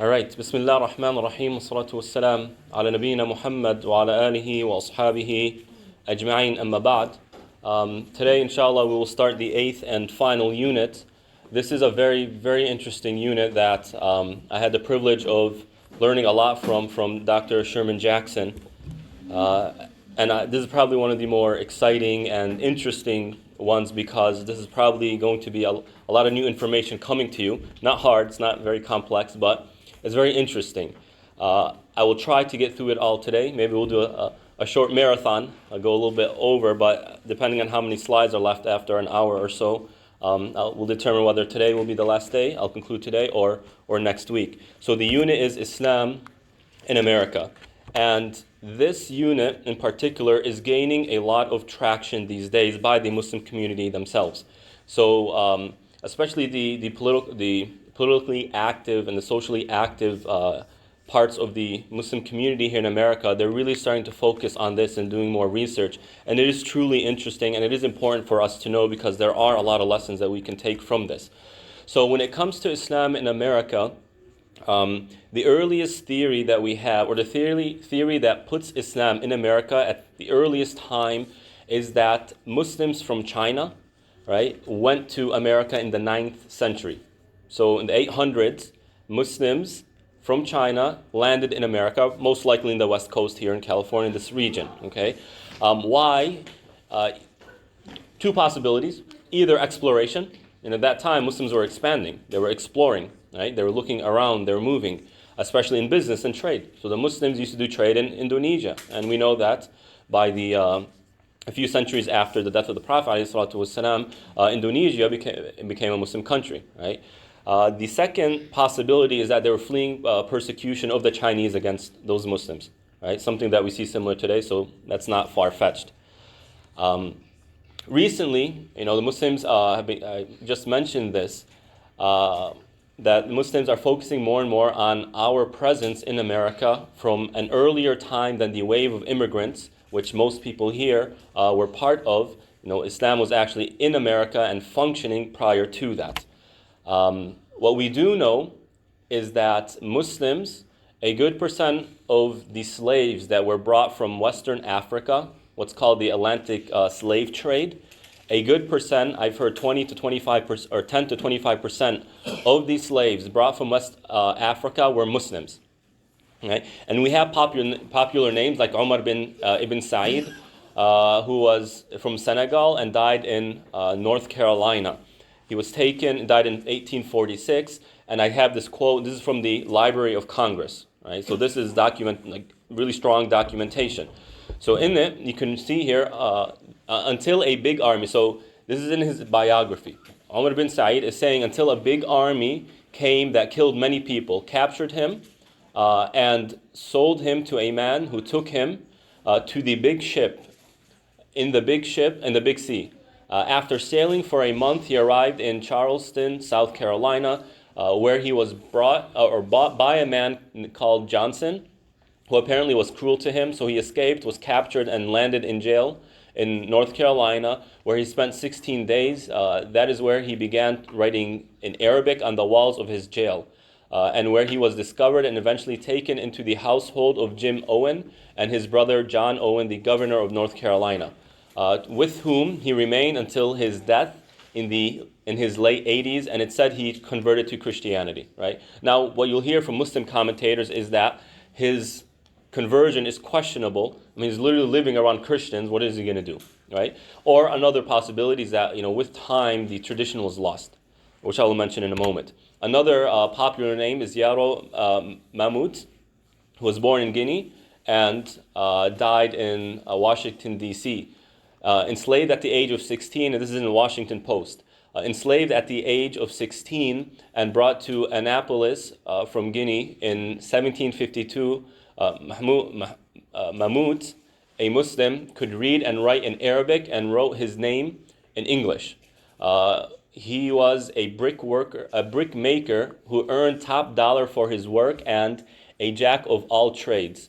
All right. Bismillah ar-Rahman ar-Rahim. Wassalatu wassalam ala nabiyyina Muhammad wa ala alihi wa ashabihi ajma'in amma ba'd. Today, inshallah, we will start the 8th and final unit. This is a very, very interesting unit that I had the privilege of learning a lot from Dr. Sherman Jackson. This is probably one of the more exciting and interesting ones because this is probably going to be a lot of new information coming to you. Not hard, it's not very complex, but it's very interesting. I will try to get through it all today. Maybe we'll do a short marathon. I'll go a little bit over, but depending on how many slides are left after an hour or so, we'll determine whether today will be the last day. I'll conclude today or next week. So the unit is Islam in America. And this unit in particular is gaining a lot of traction these days by the Muslim community themselves. So especially the politically active and the socially active parts of the Muslim community here in America, they're really starting to focus on this and doing more research. And it is truly interesting and it is important for us to know because there are a lot of lessons that we can take from this. So when it comes to Islam in America, the earliest theory that we have, or the theory that puts Islam in America at the earliest time, is that Muslims from China, right, went to America in the 9th century. So in the 800s, Muslims from China landed in America, most likely in the West Coast here in California, this region. Okay, why? Two possibilities: either exploration, and at that time Muslims were expanding, they were exploring. Right? They were looking around, they were moving, especially in business and trade. So the Muslims used to do trade in Indonesia. And we know that by a few centuries after the death of the Prophet ﷺ, Indonesia became a Muslim country. Right? The second possibility is that they were fleeing persecution of the Chinese against those Muslims. Right? Something that we see similar today, so that's not far-fetched. Recently, the Muslims I just mentioned this, that Muslims are focusing more and more on our presence in America from an earlier time than the wave of immigrants, which most people here were part of. Islam was actually in America and functioning prior to that. What we do know is that Muslims, a good percent of the slaves that were brought from Western Africa, what's called the Atlantic slave trade, a good percent, I've heard 20 to 25% or 10 to 25% of these slaves brought from West Africa were Muslims. Right? And we have popular names like Umar ibn Sa'id, who was from Senegal and died in North Carolina. He was died in 1846, and I have this quote. This is from the Library of Congress. Right? So this is really strong documentation. So in it, you can see here, until a big army, so this is in his biography. Umar ibn Sa'id is saying, until a big army came that killed many people, captured him, and sold him to a man who took him to the big ship, in the big sea. After sailing for a month, he arrived in Charleston, South Carolina, where he was bought by a man called Johnson, who apparently was cruel to him, so he escaped, was captured, and landed in jail in North Carolina, where he spent 16 days. That is where he began writing in Arabic on the walls of his jail, and where he was discovered and eventually taken into the household of Jim Owen and his brother John Owen, the governor of North Carolina, with whom he remained until his death in his late 80s, and it said he converted to Christianity. Right? Now, what you'll hear from Muslim commentators is that his conversion is questionable. I mean, he's literally living around Christians. What is he going to do, right? Or another possibility is that, with time, the tradition was lost, which I will mention in a moment. Another popular name is Yaro Mahmoud, who was born in Guinea and died in Washington, D.C. Enslaved at the age of 16, and this is in the Washington Post. Enslaved at the age of 16 and brought to Annapolis from Guinea in 1752, Mahmoud, a Muslim, could read and write in Arabic and wrote his name in English. He was a brick maker who earned top dollar for his work and a jack of all trades,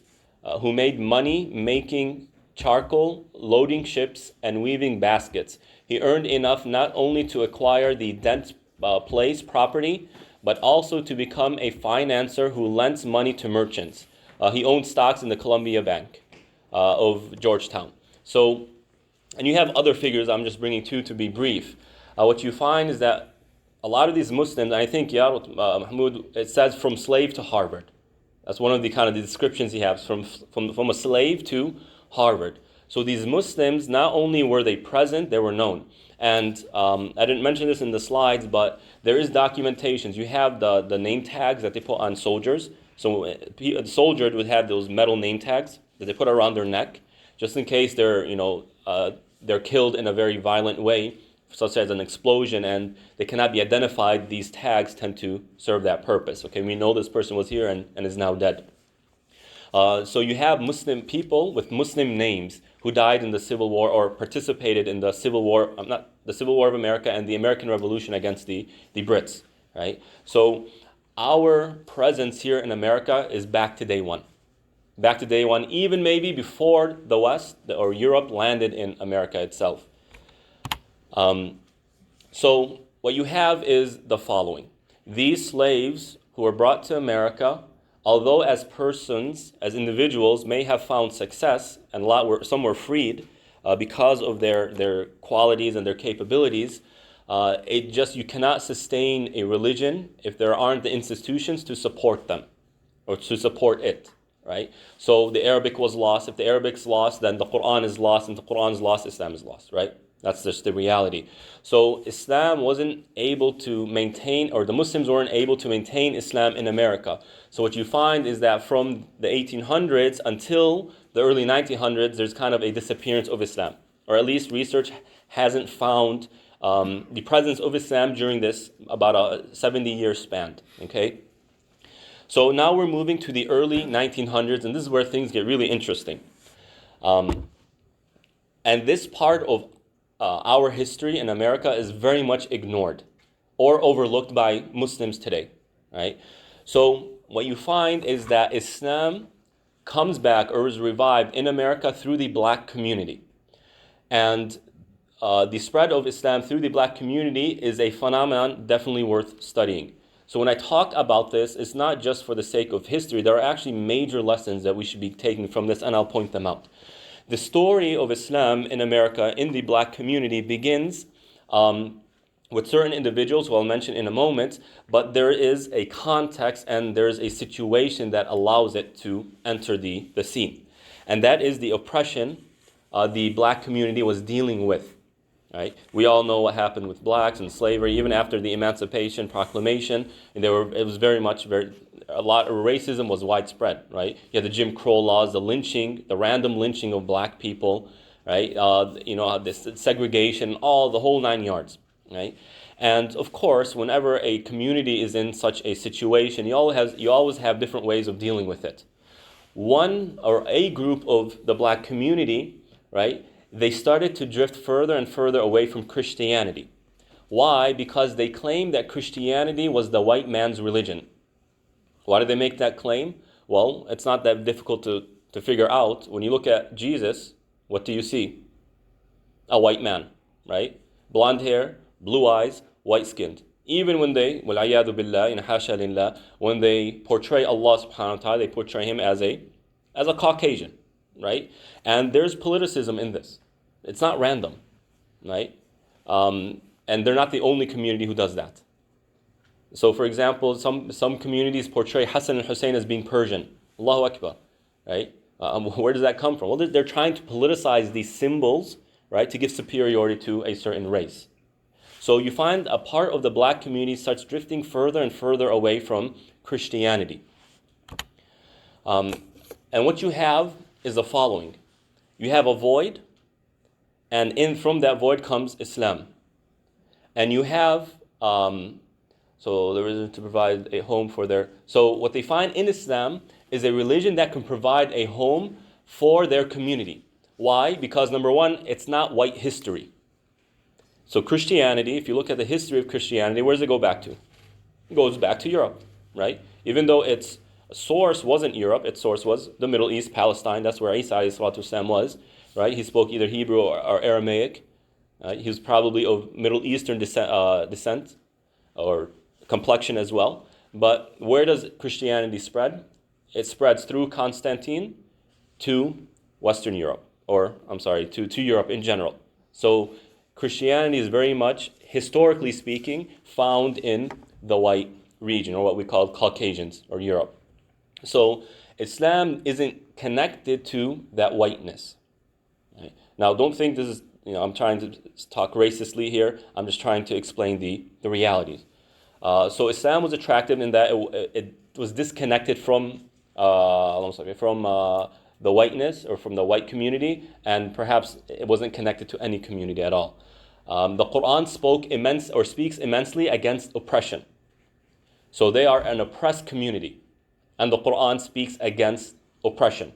who made money making charcoal, loading ships, and weaving baskets. He earned enough not only to acquire the Dent Place property, but also to become a financier who lends money to merchants. He owned stocks in the Columbia Bank of Georgetown. So, and you have other figures, I'm just bringing two to be brief. What you find is that a lot of these Muslims, and I think Mahmoud, it says from slave to Harvard. That's one of the kind of the descriptions he has, from a slave to Harvard. So these Muslims, not only were they present, they were known. And I didn't mention this in the slides, but there is documentations. You have the name tags that they put on soldiers. So a soldier would have those metal name tags that they put around their neck, just in case they're killed in a very violent way, such as an explosion, and they cannot be identified. These tags tend to serve that purpose. Okay, we know this person was here and is now dead. So you have Muslim people with Muslim names who died in the Civil War or participated in the Civil War, not the Civil War of America and the American Revolution against the Brits, right? So our presence here in America is back to day one. Back to day one, even maybe before the West or Europe landed in America itself. So what you have is the following. These slaves who were brought to America, although as persons, as individuals, may have found success, and some were freed because of their qualities and their capabilities, you cannot sustain a religion if there aren't the institutions to support them or to support it, right? So the Arabic was lost. If the Arabic's lost, then the Quran is lost, and if the Quran is lost, Islam is lost, right? That's just the reality. So Islam wasn't able to maintain, or the Muslims weren't able to maintain Islam in America. So what you find is that from the 1800s until the early 1900s, there's kind of a disappearance of Islam, or at least research hasn't found the presence of Islam during this about a 70-year span. Okay. So now we're moving to the early 1900s, and this is where things get really interesting. And this part of our history in America is very much ignored or overlooked by Muslims today, right? So what you find is that Islam comes back or is revived in America through the black community. And the spread of Islam through the black community is a phenomenon definitely worth studying. So when I talk about this, it's not just for the sake of history. There are actually major lessons that we should be taking from this, and I'll point them out. The story of Islam in America, in the black community, begins with certain individuals who I'll mention in a moment, but there is a context and there's a situation that allows it to enter the scene. And that is the oppression the black community was dealing with. Right? We all know what happened with blacks and slavery, even after the Emancipation Proclamation, and it was a lot of racism was widespread, right? You had the Jim Crow laws, the random lynching of black people, right? This segregation, the whole 9 yards, right? And of course, whenever a community is in such a situation, you always have different ways of dealing with it. One or a group of the black community, right? They started to drift further and further away from Christianity. Why? Because they claimed that Christianity was the white man's religion. Why did they make that claim? Well, it's not that difficult to figure out. When you look at Jesus, what do you see? A white man, right? Blonde hair, blue eyes, white-skinned. Even when they, وَالْعِيَاذُ بِاللَّهِ حَاشَا لِلَّهِ, when they portray Allah subhanahu wa ta'ala, they portray him as a Caucasian, right? And there's politicism in this. It's not random, right? And they're not the only community who does that. So, for example, some communities portray Hassan and Hussein as being Persian. Allahu Akbar, right? Where does that come from? Well, they're trying to politicize these symbols, right, to give superiority to a certain race. So you find a part of the black community starts drifting further and further away from Christianity. And what you have is the following. You have a void, and from that void comes Islam. And you have, so the religion to provide a home for their... So what they find in Islam is a religion that can provide a home for their community. Why? Because number one, it's not white history. So Christianity, if you look at the history of Christianity, where does it go back to? It goes back to Europe, right? Even though its source wasn't Europe, its source was the Middle East, Palestine. That's where Isa ﷺ was, right? He spoke either Hebrew or Aramaic. He was probably of Middle Eastern descent or complexion as well. But where does Christianity spread? It spreads through Constantine to Western Europe, or I'm sorry, to Europe in general. So Christianity is very much, historically speaking, found in the white region, or what we call Caucasians, or Europe. So Islam isn't connected to that whiteness. Right? Now, don't think this is, I'm trying to talk racistly here. I'm just trying to explain the realities. So Islam was attractive in that it was disconnected from the whiteness, or from the white community, and perhaps it wasn't connected to any community at all. The Quran speaks immensely against oppression. So they are an oppressed community, and the Quran speaks against oppression.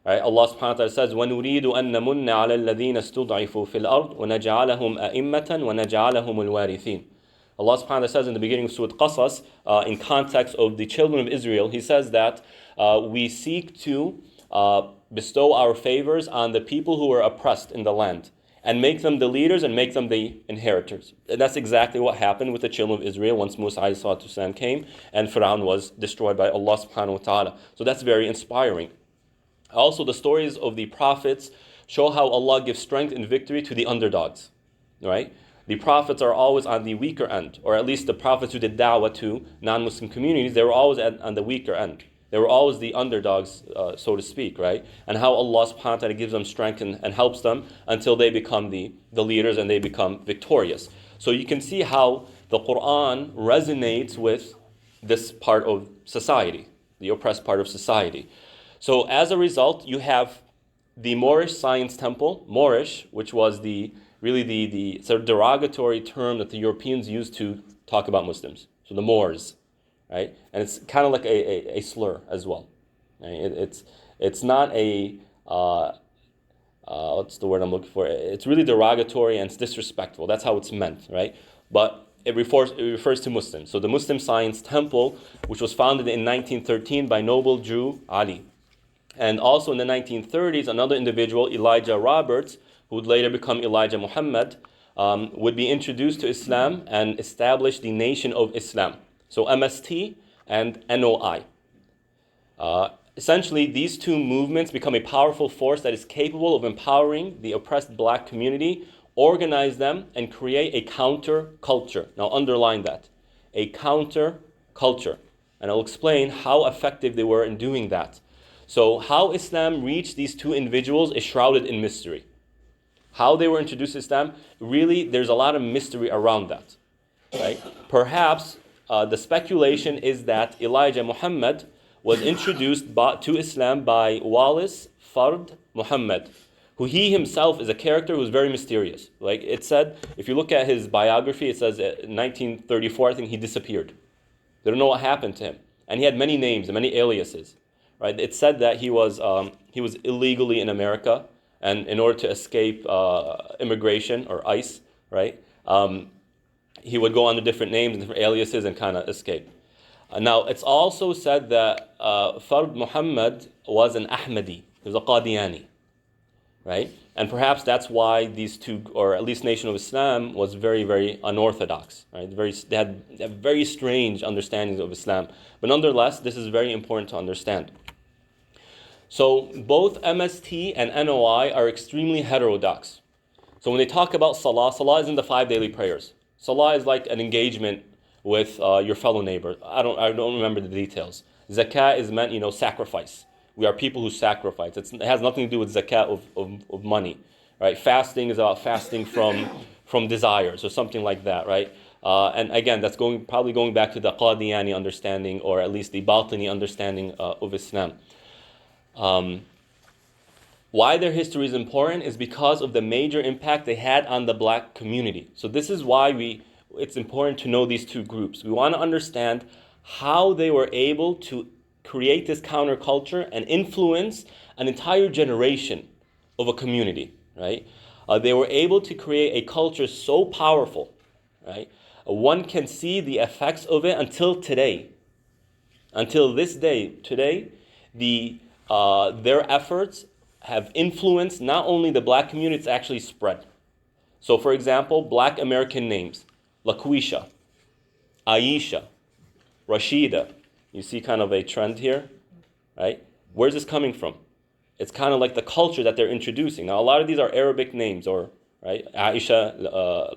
Right? Allah subhanahu wa ta'ala says, وَنُرِيدُ أَن نَمُنَّ عَلَى الَّذِينَ اسْتُضْعِفُوا فِي الْأَرْضِ وَنَجْعَلَهُمْ أَئِمَّةً وَنَجْعَلَهُم الْوَارِثِينَ. Allah subhanahu wa ta'ala says in the beginning of Surah Qasas, in context of the children of Israel, He says that we seek to bestow our favors on the people who are oppressed in the land, and make them the leaders and make them the inheritors. And that's exactly what happened with the children of Israel once Musa ﷺ came and Fir'aun was destroyed by Allah subhanahu wa ta'ala. So that's very inspiring. Also, the stories of the prophets show how Allah gives strength and victory to the underdogs. Right? The prophets are always on the weaker end, or at least the prophets who did da'wah to non-Muslim communities, they were always on the weaker end. They were always the underdogs, so to speak, right? And how Allah subhanahu wa ta'ala gives them strength and helps them until they become the leaders and they become victorious. So you can see how the Quran resonates with this part of society, the oppressed part of society. So as a result, you have the Moorish Science Temple, Moorish, which was the sort of derogatory term that the Europeans used to talk about Muslims. So the Moors. Right, and it's kind of like a slur as well. Right? It's not a what's the word I'm looking for? It's really derogatory and it's disrespectful. That's how it's meant, right? But it refers to Muslims. So the Muslim Science Temple, which was founded in 1913 by noble Jew Ali, and also in the 1930s, another individual, Elijah Roberts, who would later become Elijah Muhammad, would be introduced to Islam and establish the Nation of Islam. So MST and NOI. Essentially, these two movements become a powerful force that is capable of empowering the oppressed black community, organize them, and create a counter-culture. Now underline that. A counter-culture. And I'll explain how effective they were in doing that. So how Islam reached these two individuals is shrouded in mystery. How they were introduced to Islam, really, there's a lot of mystery around that. Right? Perhaps the speculation is that Elijah Muhammad was introduced to Islam by Wallace Fard Muhammad, who he himself is a character who's very mysterious. Like it said, if you look at his biography, it says in 1934, I think he disappeared. They don't know what happened to him. And he had many names and many aliases. Right? It said that he was illegally in America, and in order to escape immigration or ICE, right? He would go under different names and different aliases and kind of escape. Now, it's also said that Fard Muhammad was an Ahmadi. He was a Qadiani, right? And perhaps that's why these two, or at least Nation of Islam, was very, very unorthodox, right? They had very strange understandings of Islam. But nonetheless, this is very important to understand. So both MST and NOI are extremely heterodox. So when they talk about Salah isn't the 5 daily prayers. Salah is like an engagement with your fellow neighbor. I don't remember the details. Zakah is meant, sacrifice. We are people who sacrifice. It has nothing to do with zakat of money, right? Fasting is about fasting from desires or something like that, right? And again, that's probably going back to the Qadiani understanding, or at least the Batini understanding of Islam. Why their history is important is because of the major impact they had on the black community. So this is why it's important to know these two groups. We want to understand how they were able to create this counterculture and influence an entire generation of a community, right? They were able to create a culture so powerful, right? One can see the effects of it until today. Until this day, today, their efforts have influenced not only the black community, it's actually spread. So for example, black American names, LaQuisha, Aisha, Rashida. You see kind of a trend here, right? Where's this coming from? It's kind of like the culture that they're introducing. Now, a lot of these are Arabic names, or right, Aisha,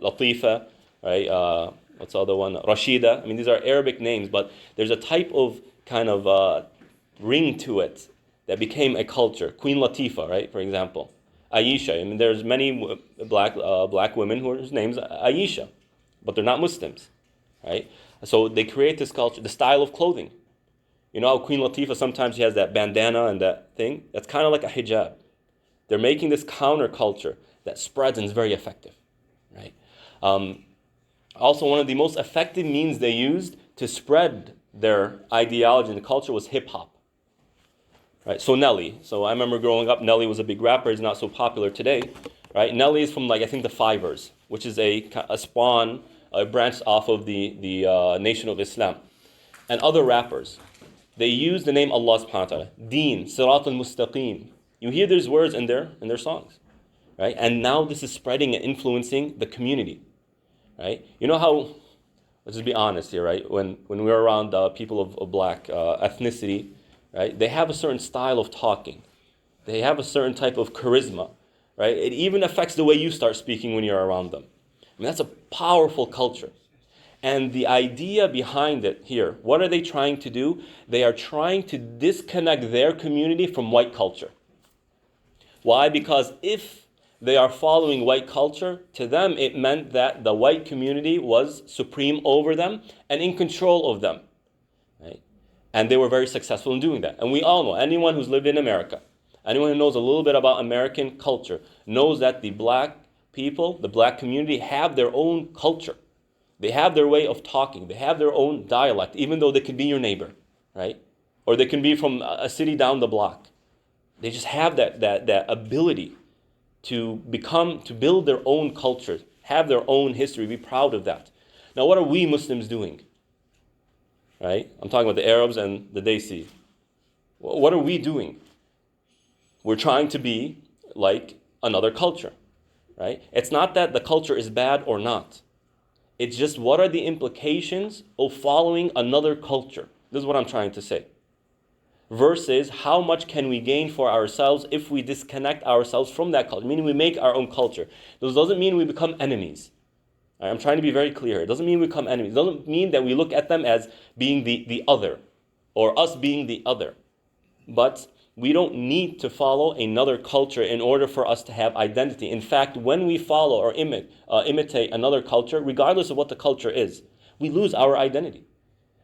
Latifa, right? What's the other one? Rashida. I mean, these are Arabic names, but there's a type of kind of ring to it that became a culture. Queen Latifah, right? For example, Aisha. I mean, there's many black women whose names Aisha, but they're not Muslims, right? So they create this culture, the style of clothing. You know how Queen Latifah sometimes she has that bandana and that thing? That's kind of like a hijab. They're making this counterculture that spreads and is very effective, right? Also, one of the most effective means they used to spread their ideology and the culture was hip-hop. Right? So Nelly. So I remember growing up, Nelly was a big rapper. He's not so popular today. Right? Nelly is from, like, I think the Fivers, which is a spawn, a branch off of the Nation of Islam. And other rappers, they use the name Allah subhanahu wa ta'ala. Deen, Sirat al-Mustaqim. You hear these words in their songs. Right? And now this is spreading and influencing the community. Right? You know how, let's just be honest here, right? When we're around people of black ethnicity, right? They have a certain style of talking. They have a certain type of charisma, right? It even affects the way you start speaking when you're around them. I mean, that's a powerful culture. And the idea behind it here, what are they trying to do? They are trying to disconnect their community from white culture. Why? Because if they are following white culture, to them it meant that the white community was supreme over them and in control of them. Right? And they were very successful in doing that. And we all know, anyone who's lived in America, anyone who knows a little bit about American culture, knows that the black people, the black community, have their own culture. They have their way of talking. They have their own dialect, even though they could be your neighbor, right? Or they can be from a city down the block. They just have that ability to build their own culture, have their own history, be proud of that. Now, what are we Muslims doing? Right? I'm talking about the Arabs and the Desi. What are we doing? We're trying to be like another culture, right? It's not that the culture is bad or not. It's just what are the implications of following another culture? This is what I'm trying to say. Versus how much can we gain for ourselves if we disconnect ourselves from that culture, meaning we make our own culture. This doesn't mean we become enemies. I'm trying to be very clear. It doesn't mean we become enemies. It doesn't mean that we look at them as being the other, or us being the other. But we don't need to follow another culture in order for us to have identity. In fact, when we follow or imitate another culture, regardless of what the culture is, we lose our identity.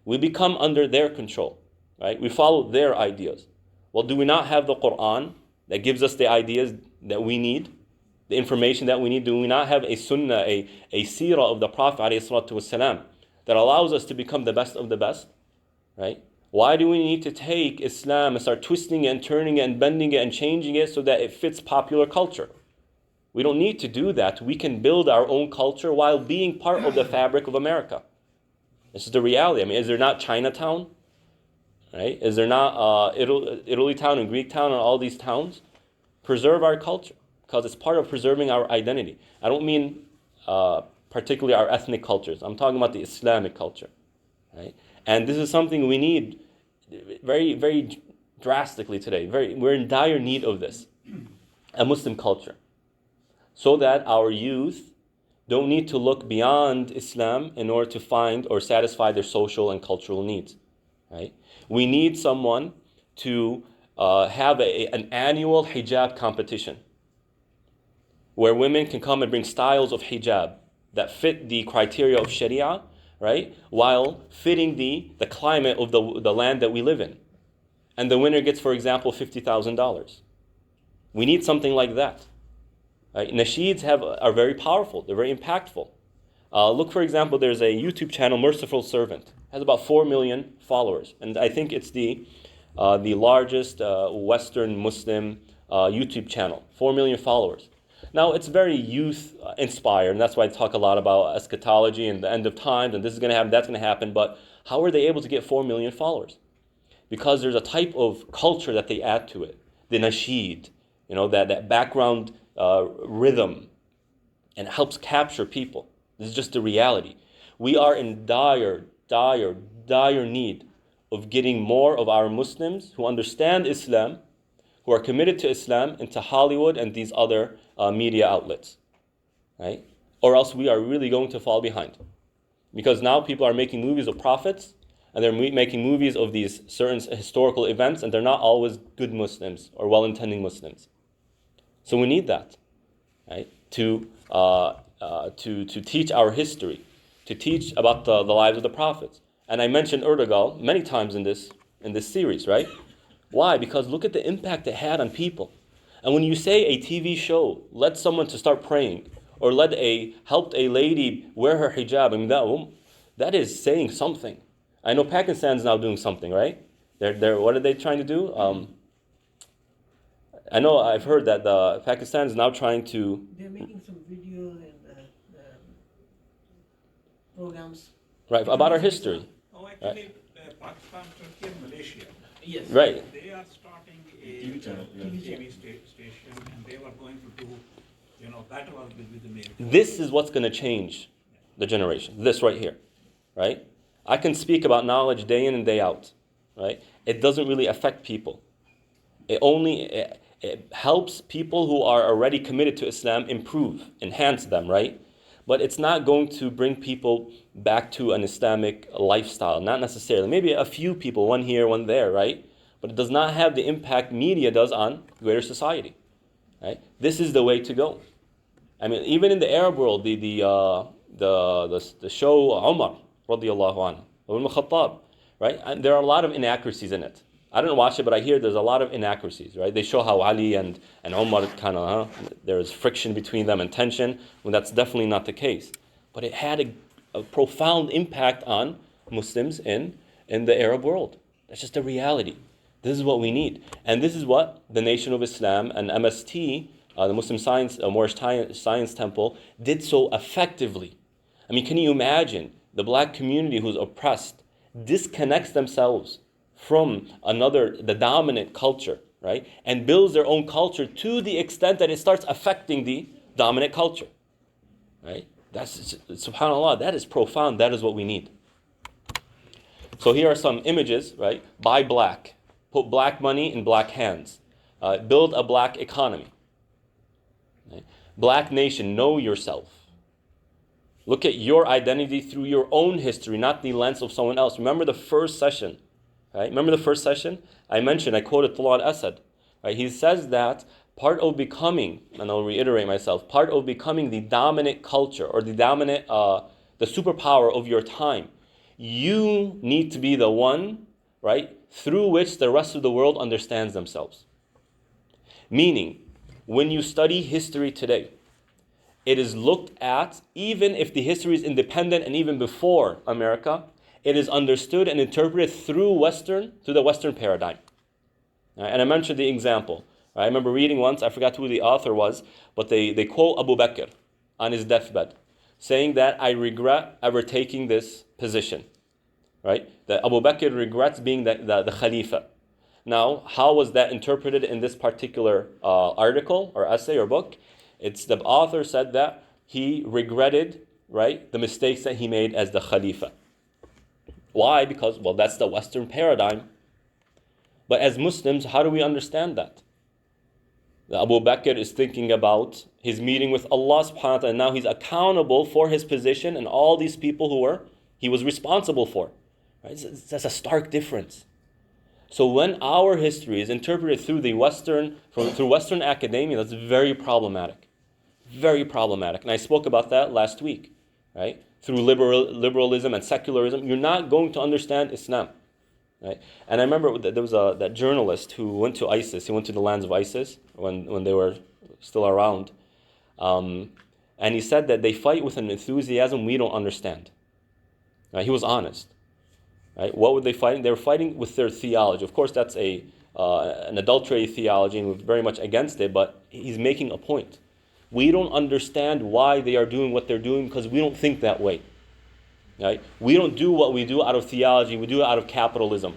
We become under their control. Right? We follow their ideas. Well, do we not have the Quran that gives us the ideas that we need, the information that we need? Do we not have a sunnah, a seerah of the Prophet ﷺ that allows us to become the best of the best? Right? Why do we need to take Islam and start twisting it and turning it and bending it and changing it so that it fits popular culture? We don't need to do that. We can build our own culture while being part of the fabric of America. This is the reality. I mean, is there not Chinatown? Right? Is there not Italy town and Greek town and all these towns? Preserve our culture because it's part of preserving our identity. I don't mean particularly our ethnic cultures. I'm talking about the Islamic culture. Right? And this is something we need very, very drastically today. We're in dire need of this, a Muslim culture, so that our youth don't need to look beyond Islam in order to find or satisfy their social and cultural needs. Right? We need someone to have an annual hijab competition where women can come and bring styles of hijab that fit the criteria of Sharia, right? While fitting the climate of the land that we live in. And the winner gets, for example, $50,000. We need something like that. Right? Nasheeds are very powerful. They're very impactful. Look, for example, there's a YouTube channel, Merciful Servant. Has about 4 million followers. And I think it's the largest Western Muslim YouTube channel. 4 million followers. Now, it's very youth-inspired, and that's why I talk a lot about eschatology and the end of times, and this is going to happen, that's going to happen. But how are they able to get 4 million followers? Because there's a type of culture that they add to it. The nasheed, that background rhythm, and it helps capture people. This is just the reality. We are in dire dire need of getting more of our Muslims who understand Islam, who are committed to Islam, into Hollywood and these other media outlets, right? Or else we are really going to fall behind. Because now people are making movies of prophets, and they're making movies of these certain historical events, and they're not always good Muslims or well-intending Muslims. So we need that, right? To teach our history, to teach about the lives of the prophets. And I mentioned Erdogan many times in this series, right? Why? Because look at the impact it had on people. And when you say a TV show led someone to start praying, or helped a lady wear her hijab, I mean that is saying something. I know Pakistan's now doing something, right? They're what are they trying to do? I know I've heard that Pakistan is now trying to. They're making some videos and programs. Right, about our history. Oh, actually, Pakistan, Turkey, and Malaysia. Yes. Right. They are starting a TV channel, yeah. TV station, and they were going to do, better work with America. This is what's going to change the generation. This right here, right? I can speak about knowledge day in and day out, right? It doesn't really affect people. It helps people who are already committed to Islam improve, enhance them, right? But it's not going to bring people back to an Islamic lifestyle, not necessarily. Maybe a few people, one here, one there, right? But it does not have the impact media does on greater society, right? This is the way to go. I mean, even in the Arab world, the show Umar, radiallahu anhu, Ibn Khattab, right? And there are a lot of inaccuracies in it. I didn't watch it, but I hear there's a lot of inaccuracies, right? They show how Ali and Umar there's friction between them and tension, when that's definitely not the case. But it had a profound impact on Muslims in the Arab world. That's just a reality. This is what we need. And this is what the Nation of Islam and MST, the Muslim Moorish Science Temple, did so effectively. I mean, can you imagine the black community who's oppressed disconnects themselves from the dominant culture, right? And builds their own culture to the extent that it starts affecting the dominant culture, right? That's, subhanAllah, that is profound. That is what we need. So here are some images, right? Buy black. Put black money in black hands. Build a black economy. Right? Black nation, know yourself. Look at your identity through your own history, not the lens of someone else. Remember the first session, right? Remember the first session? I quoted Talal Asad. Right? He says that part of becoming, and I'll reiterate myself, part of becoming the dominant culture or the dominant, the superpower of your time, you need to be the one, right, through which the rest of the world understands themselves. Meaning, when you study history today, it is looked at, even if the history is independent and even before America, it is understood and interpreted through the Western paradigm. Right? And I mentioned the example. I remember reading once, I forgot who the author was, but they quote Abu Bakr on his deathbed, saying that I regret ever taking this position. Right? That Abu Bakr regrets being the Khalifa. Now, how was that interpreted in this particular article or essay or book? It's the author said that he regretted, right, the mistakes that he made as the Khalifa. Why? Because, well, that's the Western paradigm. But as Muslims, how do we understand that? Abu Bakr is thinking about his meeting with Allah subhanahu wa ta'ala, and now he's accountable for his position and all these people he was responsible for. Right? That's a stark difference. So when our history is interpreted through through Western academia, that's very problematic. Very problematic. And I spoke about that last week, right? Through liberalism and secularism, you're not going to understand Islam, right? And I remember there was that journalist who went to ISIS. He went to the lands of ISIS when they were still around. And he said that they fight with an enthusiasm we don't understand. Right? He was honest. Right? What were they fighting? They were fighting with their theology. Of course, that's an adulterated theology, and we're very much against it, but he's making a point. We don't understand why they are doing what they're doing because we don't think that way. Right? We don't do what we do out of theology. We do it out of capitalism,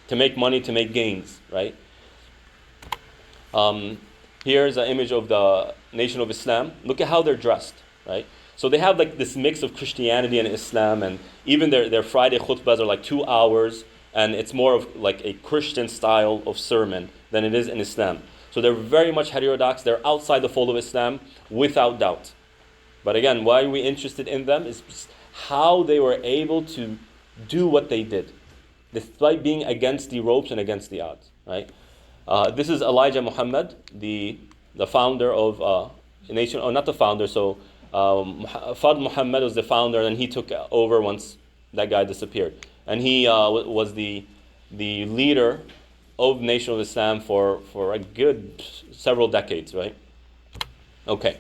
to make money, to make gains. Right? Here's an image of the Nation of Islam. Look at how they're dressed. Right? So they have like this mix of Christianity and Islam, and even their Friday khutbahs are like 2 hours, and it's more of like a Christian style of sermon than it is in Islam. So they're very much heterodox. They're outside the fold of Islam, without doubt. But again, why are we interested in them is just how they were able to do what they did, despite being against the ropes and against the odds. Right? This is Elijah Muhammad, the founder of a nation, or not the founder. So Fard Muhammad was the founder, and he took over once that guy disappeared, and he was the leader of Nation of Islam for a good several decades. Right? Okay.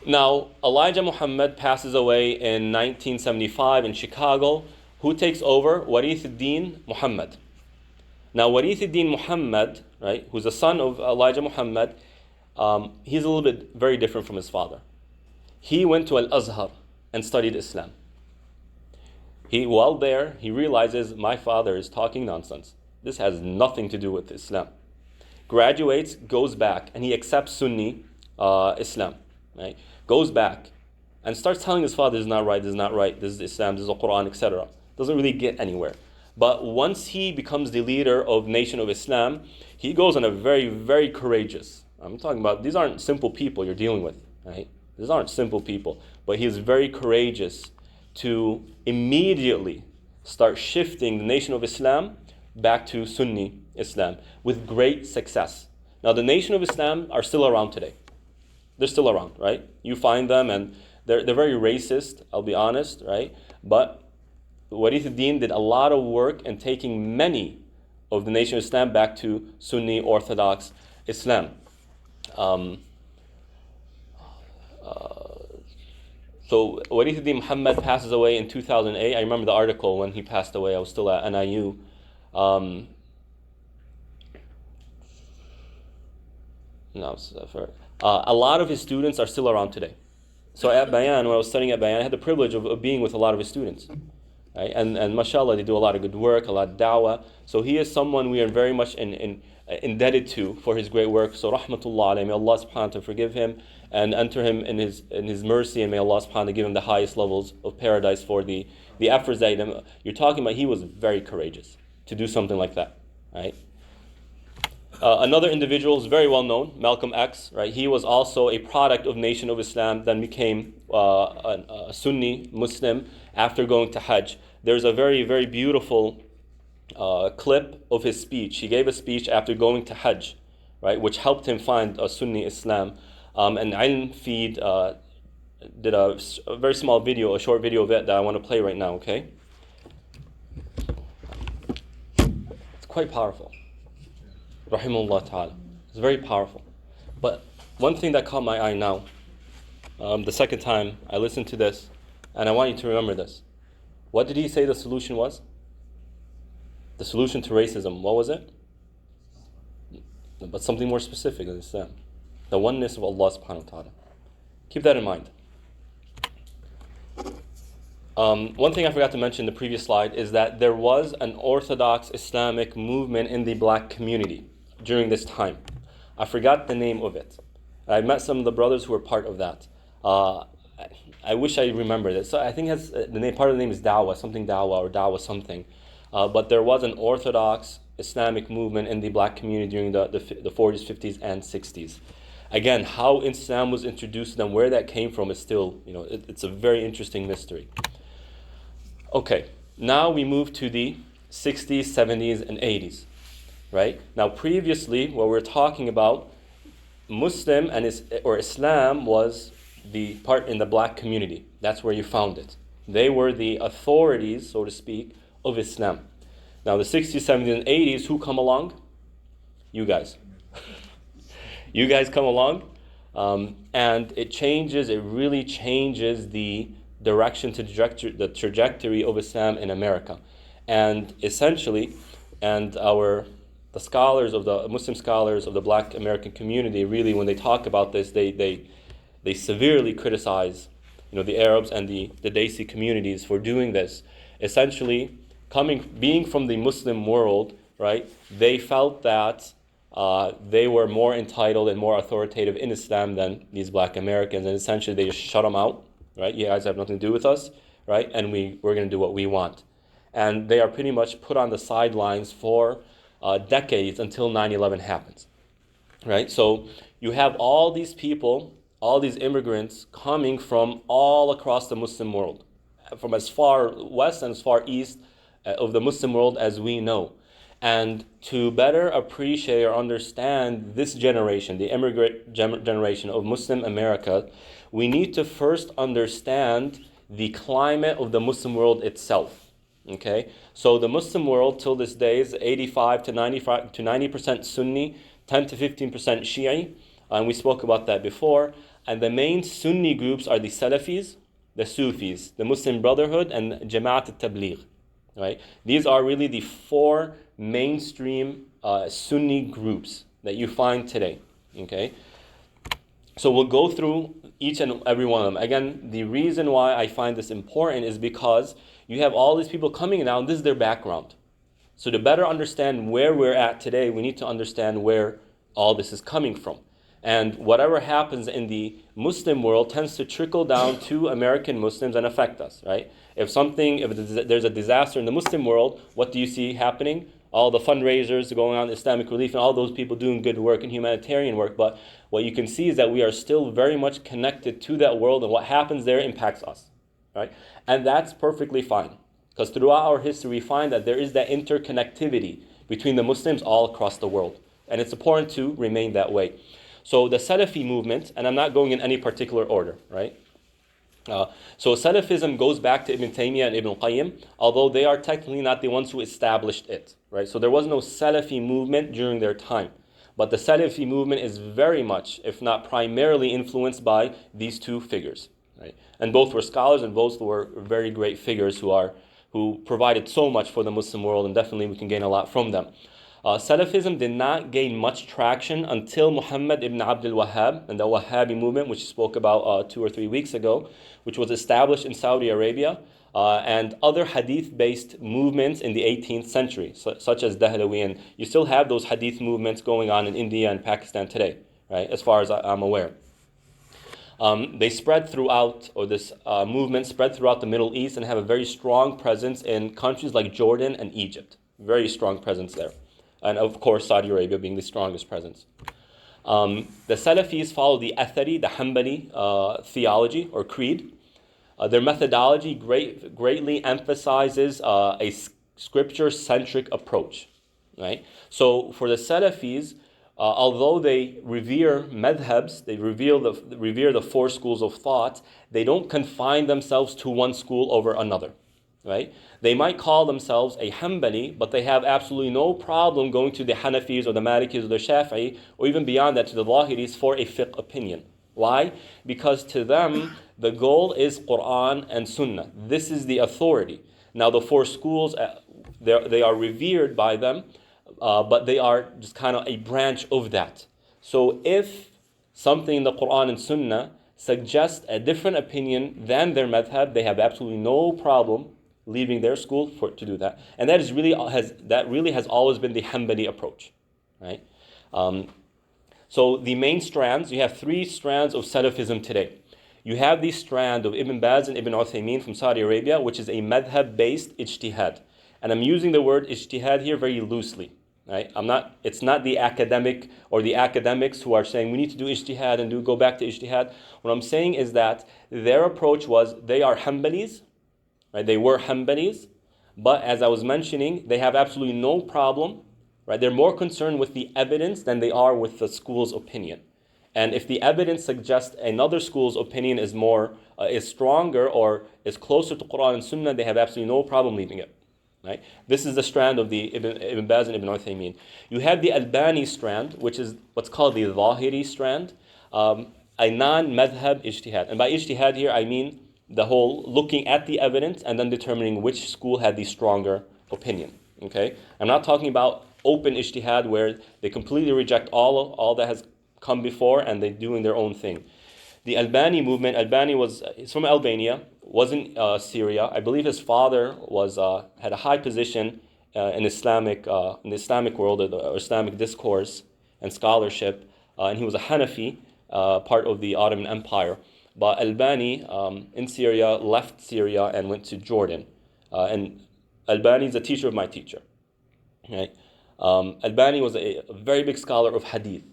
Now, Elijah Muhammad passes away in 1975 in Chicago. Who takes over? Warith ad-Din Muhammad. Now, Warith ad-Din Muhammad, right, who's the son of Elijah Muhammad, he's a little bit very different from his father. He went to Al-Azhar and studied Islam. While there, he realizes, my father is talking nonsense. This has nothing to do with Islam. Graduates, goes back, and he accepts Sunni Islam. Right? Goes back and starts telling his father, this is not right, this is Islam, this is the Quran, etc. Doesn't really get anywhere. But once he becomes the leader of Nation of Islam, he goes on a very, very courageous. I'm talking about, these aren't simple people you're dealing with. Right? These aren't simple people. But he is very courageous to immediately start shifting the Nation of Islam back to Sunni Islam with great success. Now, the Nation of Islam are still around today. They're still around, right? You find them, and they're very racist, I'll be honest, right? But Warith ad-Din did a lot of work in taking many of the Nation of Islam back to Sunni Orthodox Islam. So Warith ad-Din Muhammad passes away in 2008. I remember the article when he passed away. I was still at NIU. A lot of his students are still around today. So at Bayan, when I was studying at Bayan, I had the privilege of being with a lot of his students. Right? And mashallah, they do a lot of good work, a lot of da'wah. So he is someone we are very much indebted to for his great work. So rahmatullah alayhi, may Allah subhanahu wa ta'ala forgive him and enter him in his mercy, and may Allah subhanahu wa ta'ala give him the highest levels of paradise for the efforts that you're talking about. He was very courageous to do something like that. Right? Another individual is very well known, Malcolm X. Right? He was also a product of Nation of Islam, then became a Sunni Muslim after going to Hajj. There's a very, very beautiful clip of his speech. He gave a speech after going to Hajj, right, which helped him find a Sunni Islam. And Ilm Feed did a very small video, a short video of it that I want to play right now. Okay, it's quite powerful. Rahimahullah ta'ala. It's very powerful. But one thing that caught my eye now, the second time I listened to this, and I want you to remember this. What did he say the solution was? The solution to racism, what was it? But something more specific than Islam. The oneness of Allah subhanahu wa ta'ala. Keep that in mind. One thing I forgot to mention in the previous slide is that there was an Orthodox Islamic movement in the black community during this time. I forgot the name of it. I met some of the brothers who were part of that. I wish I remembered it. So I think it has, the name, part of the name is Dawah, something Dawah or Dawah something. But there was an Orthodox Islamic movement in the black community during the 40s, 50s, and 60s. Again, how Islam was introduced to them, where that came from is still, it's a very interesting mystery. Okay, now we move to the 60s, 70s, and 80s, right? Now previously, what we're talking about, Muslim or Islam was the part in the black community. That's where you found it. They were the authorities, so to speak, of Islam. Now the 60s, 70s, and 80s, who come along? You guys. You guys come along, and it really changes the direction, the trajectory of Islam in America. And essentially, the scholars of the Muslim scholars of the black American community, really, when they talk about this, they severely criticize the Arabs and the Desi communities for doing this. Essentially, being from the Muslim world, right, they felt that they were more entitled and more authoritative in Islam than these black Americans, and essentially they just shut them out, right? You guys have nothing to do with us, right? And we're going to do what we want. And they are pretty much put on the sidelines for decades until 9/11 happens, right? So you have all these people, all these immigrants coming from all across the Muslim world, from as far west and as far east of the Muslim world as we know. And to better appreciate or understand this generation, the immigrant generation of Muslim America, we need to first understand the climate of the Muslim world itself. Okay, so the Muslim world till this day is 85 to 95 to 90% Sunni, 10 to 15% Shi'i, and we spoke about that before. And the main Sunni groups are the Salafis, the Sufis, the Muslim Brotherhood, and Jama'at al-Tabligh. Right? These are really the four mainstream Sunni groups that you find today. Okay, so we'll go through each and every one of them. Again, the reason why I find this important is because you have all these people coming now, and this is their background. So to better understand where we're at today, we need to understand where all this is coming from. And whatever happens in the Muslim world tends to trickle down to American Muslims and affect us, right? If there's a disaster in the Muslim world, what do you see happening? All the fundraisers going on, Islamic Relief, and all those people doing good work and humanitarian work. But what you can see is that we are still very much connected to that world, and what happens there impacts us, right? And that's perfectly fine, because throughout our history, we find that there is that interconnectivity between the Muslims all across the world. And it's important to remain that way. So the Salafi movement, and I'm not going in any particular order, right? So Salafism goes back to Ibn Taymiyyah and Ibn Qayyim, although they are technically not the ones who established it, right? So there was no Salafi movement during their time. But the Salafi movement is very much, if not primarily, influenced by these two figures, right? And both were scholars, and both were very great figures who provided so much for the Muslim world, and definitely we can gain a lot from them. Salafism did not gain much traction until Muhammad ibn Abdul Wahhab and the Wahhabi movement, which we spoke about 2 or 3 weeks ago, which was established in Saudi Arabia, and other hadith-based movements in the 18th century, such as Dahlawi. And you still have those hadith movements going on in India and Pakistan today, right, as far as I'm aware. They spread throughout, or this movement spread throughout the Middle East and have a very strong presence in countries like Jordan and Egypt. Very strong presence there. And of course, Saudi Arabia being the strongest presence. The Salafis follow the Athari, the Hanbali theology or creed. Their methodology greatly emphasizes a scripture-centric approach. Right? So for the Salafis, although they revere madhabs, they revere the four schools of thought, they don't confine themselves to one school over another. Right? They might call themselves a Hanbali, but they have absolutely no problem going to the Hanafis or the Malikis or the Shafi'i, or even beyond that to the Zahiris for a fiqh opinion. Why? Because to them, the goal is Quran and Sunnah. This is the authority. Now the four schools, they are revered by them, but they are just kind of a branch of that. So if something in the Quran and Sunnah suggests a different opinion than their madhab, they have absolutely no problem leaving their school to do that. And that really has always been the Hanbali approach, right? So the main strands, you have 3 strands of Salafism today. You have the strand of Ibn Baz and Ibn Uthaymeen from Saudi Arabia, which is a madhab-based ijtihad. And I'm using the word ijtihad here very loosely, right? It's not the academic or the academics who are saying we need to do ijtihad and go back to ijtihad. What I'm saying is that their approach was they are Hanbalis, right? They were Hanbalis, but as I was mentioning, they have absolutely no problem, right? They're more concerned with the evidence than they are with the school's opinion. And if the evidence suggests another school's opinion is stronger or is closer to Quran and Sunnah, they have absolutely no problem leaving it. Right? This is the strand of the Ibn Baz and Ibn Uthaymeen. You have the Albani strand, which is what's called the Zahiri strand, a non-madhab ijtihad. And by ijtihad here, I mean the whole looking at the evidence and then determining which school had the stronger opinion. Okay? I'm not talking about open ijtihad where they completely reject all that has come before and they're doing their own thing. The Albani movement, he's from Albania, was in Syria. I believe his father had a high position in the Islamic world, or Islamic discourse and scholarship, and he was a Hanafi, part of the Ottoman Empire. But Albani in Syria left Syria and went to Jordan. And Albani is a teacher of my teacher. Right? Albani was a very big scholar of hadith.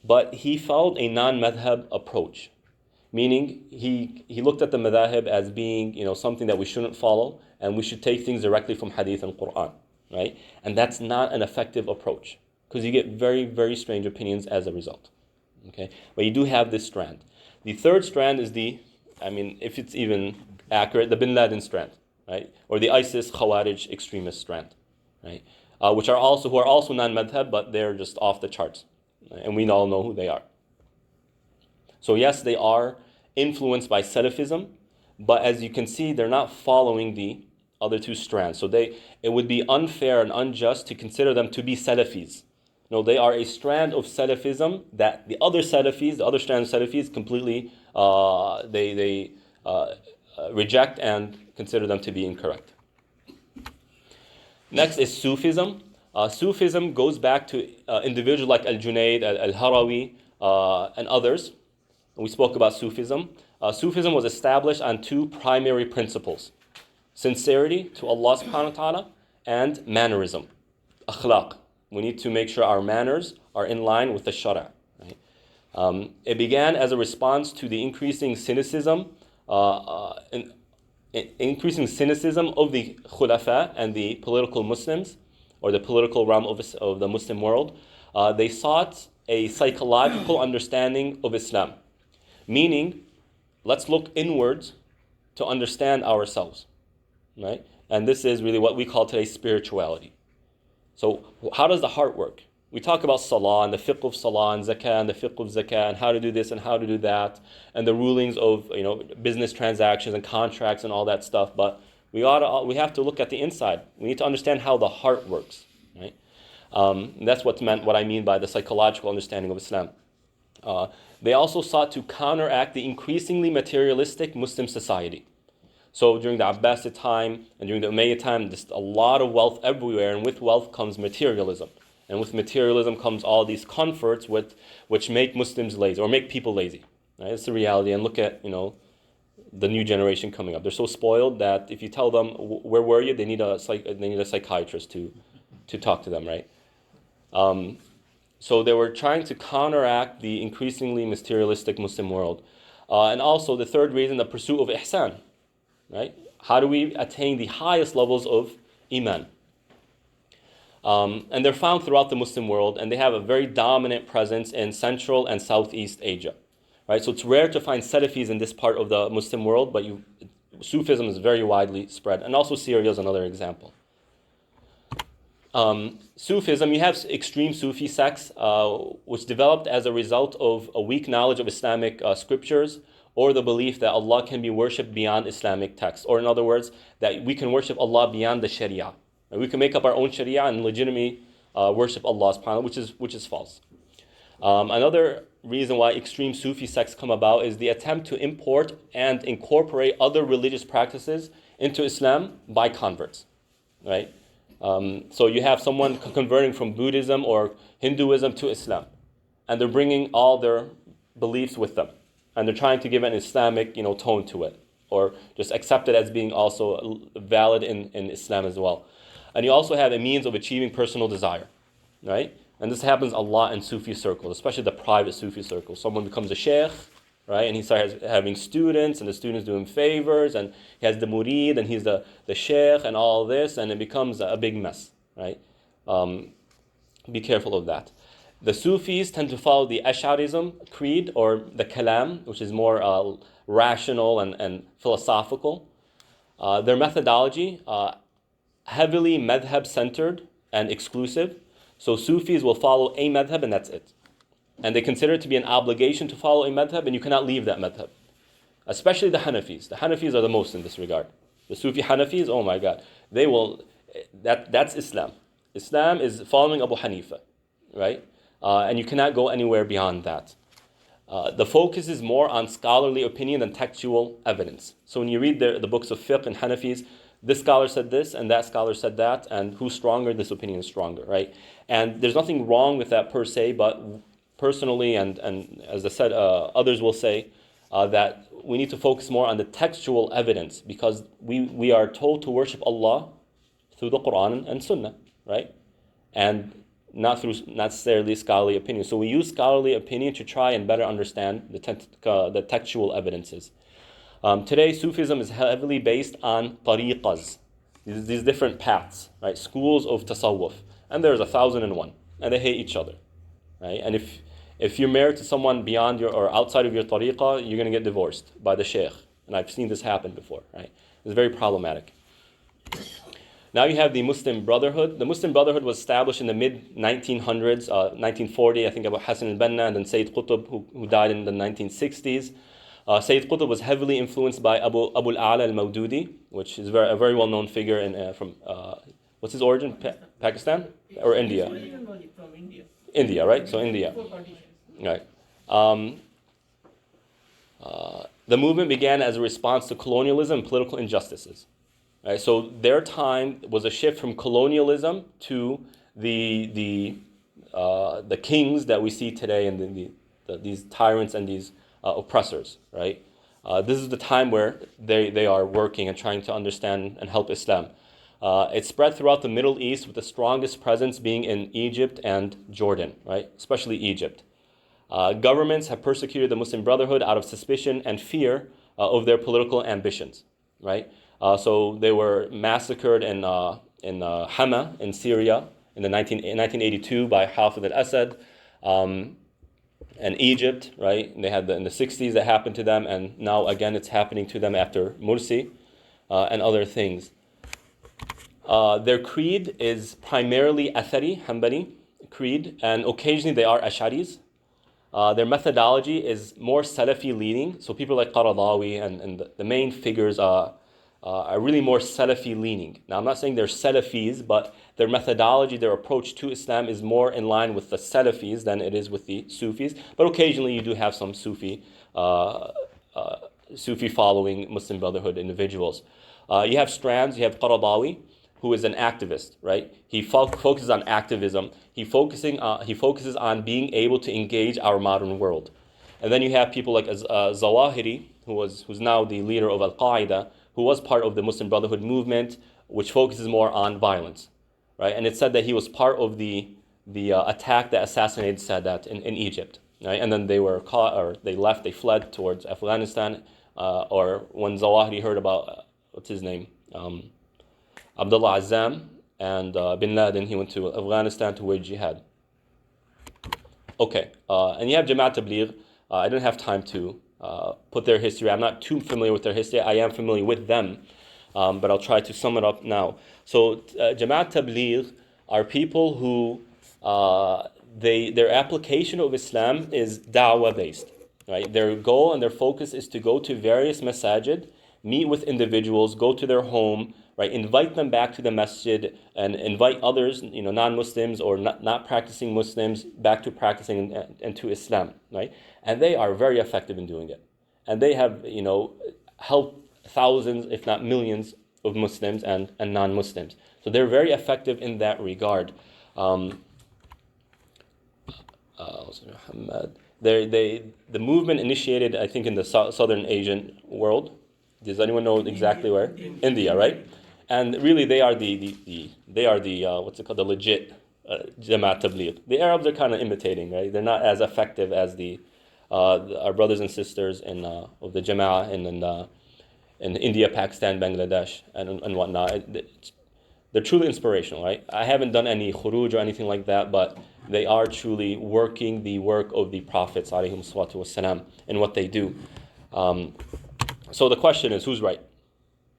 But he followed a non-madhab approach. Meaning he looked at the madhahib as being something that we shouldn't follow, and we should take things directly from hadith and Quran. Right? And that's not an effective approach, because you get very, very strange opinions as a result. Okay? But you do have this strand. The third strand is if it's even accurate, the Bin Laden strand, right? Or the ISIS Khawarij extremist strand, right? Who are also non-madhab, but they're just off the charts. Right? And we all know who they are. So yes, they are influenced by Salafism, but as you can see, they're not following the other two strands. So it would be unfair and unjust to consider them to be Salafis. No, they are a strand of Salafism that the other strand of Salafis completely reject and consider them to be incorrect. Next is Sufism. Sufism goes back to individuals like Al-Junayd, Al-Harawi, and others. We spoke about Sufism. Sufism was established on two primary principles: sincerity to Allah subhanahu wa ta'ala and mannerism, akhlaq. We need to make sure our manners are in line with the Shara. Right? It began as a response to the increasing cynicism of the Khulafa and the political Muslims, or the political realm of the Muslim world. They sought a psychological understanding of Islam, meaning, let's look inwards to understand ourselves. Right? And this is really what we call today spirituality. So how does the heart work? We talk about salah and the fiqh of salah and zakah and the fiqh of zakah and how to do this and how to do that and the rulings of business transactions and contracts and all that stuff. But we have to look at the inside. We need to understand how the heart works. Right? That's what I mean by the psychological understanding of Islam. They also sought to counteract the increasingly materialistic Muslim society. So during the Abbasid time and during the Umayyad time, there's a lot of wealth everywhere, and with wealth comes materialism. And with materialism comes all these comforts which make Muslims lazy, or make people lazy. Right? It's the reality. And look at, the new generation coming up. They're so spoiled that if you tell them, where were you, they need a psychiatrist to talk to them, right? So they were trying to counteract the increasingly materialistic Muslim world. And also the third reason, the pursuit of ihsan. Right? How do we attain the highest levels of iman? And they're found throughout the Muslim world, and they have a very dominant presence in Central and Southeast Asia. Right? So it's rare to find Salafis in this part of the Muslim world, but Sufism is very widely spread, and also Syria is another example. Sufism, you have extreme Sufi sects, which developed as a result of a weak knowledge of Islamic scriptures, or the belief that Allah can be worshipped beyond Islamic texts, or in other words, that we can worship Allah beyond the Sharia. And we can make up our own Sharia and legitimately worship Allah subhanahu wa ta'ala, which is false. Another reason why extreme Sufi sects come about is the attempt to import and incorporate other religious practices into Islam by converts. Right? So you have someone converting from Buddhism or Hinduism to Islam, and they're bringing all their beliefs with them. And they're trying to give an Islamic, tone to it, or just accept it as being also valid in Islam as well. And you also have a means of achieving personal desire, right? And this happens a lot in Sufi circles, especially the private Sufi circles. Someone becomes a sheikh, right? And he starts having students, and the students do him favors, and he has the murid, and he's the sheikh, and all this, and it becomes a big mess, right? Be careful of that. The Sufis tend to follow the Ash'arism creed, or the Kalam, which is more rational and philosophical. Their methodology, heavily madhab-centered and exclusive. So Sufis will follow a madhab and that's it. And they consider it to be an obligation to follow a madhab, and you cannot leave that madhab. Especially the Hanafis. The Hanafis are the most in this regard. The Sufi Hanafis, oh my God, that's Islam. Islam is following Abu Hanifa, right? And you cannot go anywhere beyond that. The focus is more on scholarly opinion than textual evidence. So when you read the books of fiqh and Hanafis, this scholar said this and that scholar said that, and who's stronger, this opinion is stronger, right? And there's nothing wrong with that per se, but personally, and as I said, others will say, that we need to focus more on the textual evidence, because we are told to worship Allah through the Quran and Sunnah, right? And not through necessarily scholarly opinion. So we use scholarly opinion to try and better understand the textual evidences. Today, Sufism is heavily based on tariqas, these different paths, right? Schools of tasawwuf. And there's 1,001, and they hate each other, right? And if you're married to someone beyond your or outside of your tariqah, you're going to get divorced by the sheikh. And I've seen this happen before, right? It's very problematic. Now you have the Muslim Brotherhood. The Muslim Brotherhood was established in the mid-1900s, 1940, I think, about Hassan al-Banna and then Sayyid Qutb, who died in the 1960s. Sayyid Qutb was heavily influenced by Abu al-A'la al-Mawdudi, which is a very well-known figure from, what's his origin? Pakistan or India? Originally from India. India, right? So India. Before partition. Right. The movement began as a response to colonialism and political injustices. Right? So their time was a shift from colonialism to the kings that we see today and these tyrants and these oppressors. Right? This is the time where they are working and trying to understand and help Islam. It spread throughout the Middle East, with the strongest presence being in Egypt and Jordan, right? Especially Egypt. Governments have persecuted the Muslim Brotherhood out of suspicion and fear of their political ambitions, right? So they were massacred in Hama in Syria in 1982 by Hafez al-Assad, and Egypt, right? And they had in the 60s that happened to them, and now again it's happening to them after Morsi and other things. Their creed is primarily Athari, Hanbali creed, and occasionally they are Ash'aris. Their methodology is more Salafi leaning, so people like Qaradawi and the main figures are really more Salafi leaning. Now I'm not saying they're Salafis, but their methodology, their approach to Islam is more in line with the Salafis than it is with the Sufis, but occasionally you do have some Sufi following Muslim Brotherhood individuals. You have strands, you have Qaradawi, who is an activist, right? He focuses on activism. He focuses on being able to engage our modern world. And then you have people like Zawahiri, who's now the leader of Al-Qaeda, who was part of the Muslim Brotherhood movement, which focuses more on violence, right? And it's said that he was part of the attack that assassinated Sadat in Egypt, right? And then they were caught, or they fled towards Afghanistan, or when Zawahiri heard about, what's his name? Abdullah Azzam and Bin Laden, he went to Afghanistan to wage jihad. Okay, and you have Jamaat Tabligh. I didn't have time to put their history. I'm not too familiar with their history. I am familiar with them, but I'll try to sum it up now. So Jamaat Tabligh are people who, their application of Islam is da'wah based. Right? Their goal and their focus is to go to various masajid, meet with individuals, go to their home, right? Invite them back to the masjid and invite others, non-Muslims or not practicing Muslims, back to practicing and to Islam, right? And they are very effective in doing it. And they have, helped thousands, if not millions, of Muslims and non-Muslims. So they're very effective in that regard. The movement initiated, I think, in the Southern Asian world. Does anyone know exactly where? India, right? And really, they are the what's it called, the legit Jamaat Tabligh. The Arabs are kind of imitating, right? They're not as effective as our brothers and sisters of the Jama'ah in India, Pakistan, Bangladesh, and whatnot. They're truly inspirational, right? I haven't done any khuruj or anything like that, but they are truly working the work of the Prophets, alayhim salatu wassalam, in what they do. So the question is, who's right?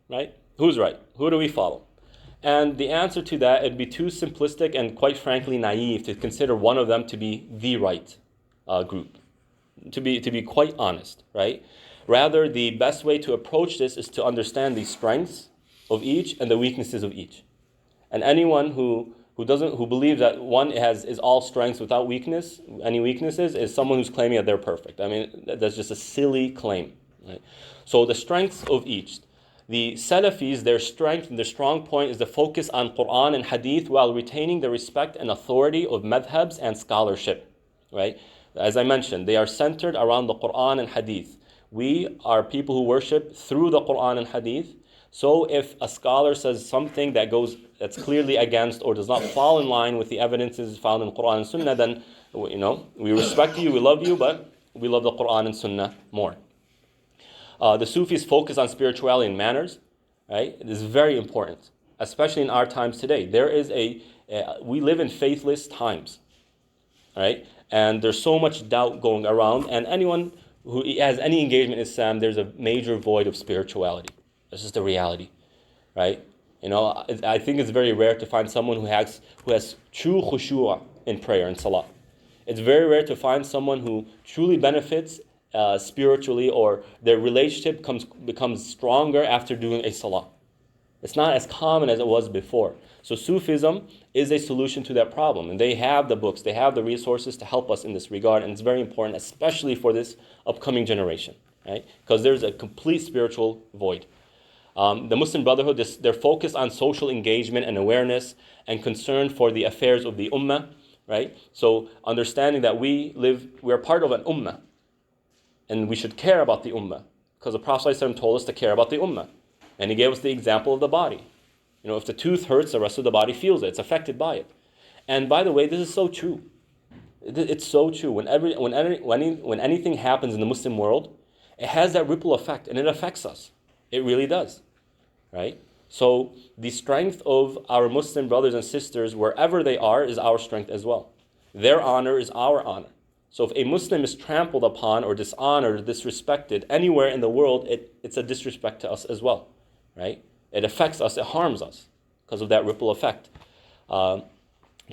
Right? Who's right? Who do we follow? And the answer to that, it'd be too simplistic and quite frankly naive to consider one of them to be the right group. To be quite honest, right? Rather, the best way to approach this is to understand the strengths of each and the weaknesses of each. And anyone who believes that one is all strengths without any weaknesses, is someone who's claiming that they're perfect. I mean, that's just a silly claim. Right? So the strengths of each. The Salafis, their strength and their strong point is the focus on Quran and Hadith while retaining the respect and authority of madhabs and scholarship. Right? As I mentioned, they are centered around the Quran and Hadith. We are people who worship through the Quran and Hadith. So if a scholar says something that's clearly against or does not fall in line with the evidences found in Quran and Sunnah, then we respect you, we love you, but we love the Quran and Sunnah more. The Sufis focus on spirituality and manners, right? It is very important, especially in our times today. We live in faithless times, right? And there's so much doubt going around, and anyone who has any engagement in Islam, there's a major void of spirituality. That's just the reality, right? I think it's very rare to find someone who has true khushu' in prayer and salah. It's very rare to find someone who truly benefits spiritually, or their relationship becomes stronger after doing a salah. It's not as common as it was before. So Sufism is a solution to that problem, and they have the books, they have the resources to help us in this regard, and it's very important, especially for this upcoming generation, right? Because there's a complete spiritual void. The Muslim Brotherhood, they're focused on social engagement and awareness and concern for the affairs of the ummah, right? So understanding that we are part of an ummah, and we should care about the ummah, because the Prophet ﷺ told us to care about the ummah, and he gave us the example of the body. If the tooth hurts, the rest of the body feels it. It's affected by it. And by the way, this is so true. It's so true. When anything happens in the Muslim world, it has that ripple effect, and it affects us. It really does, right? So the strength of our Muslim brothers and sisters, wherever they are, is our strength as well. Their honor is our honor. So if a Muslim is trampled upon or dishonored or disrespected anywhere in the world, it's a disrespect to us as well, right? It affects us, it harms us because of that ripple effect. Jama'at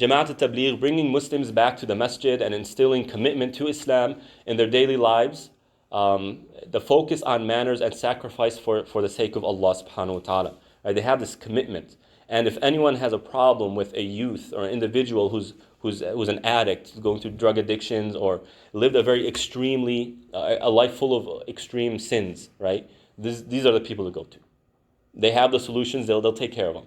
al-Tabligh, bringing Muslims back to the masjid and instilling commitment to Islam in their daily lives. The focus on manners and sacrifice for the sake of Allah subhanahu wa ta'ala. Right? They have this commitment. And if anyone has a problem with a youth or an individual who's an addict, going through drug addictions, or lived a very a life full of extreme sins, right? These are the people to go to. They have the solutions, they'll take care of them.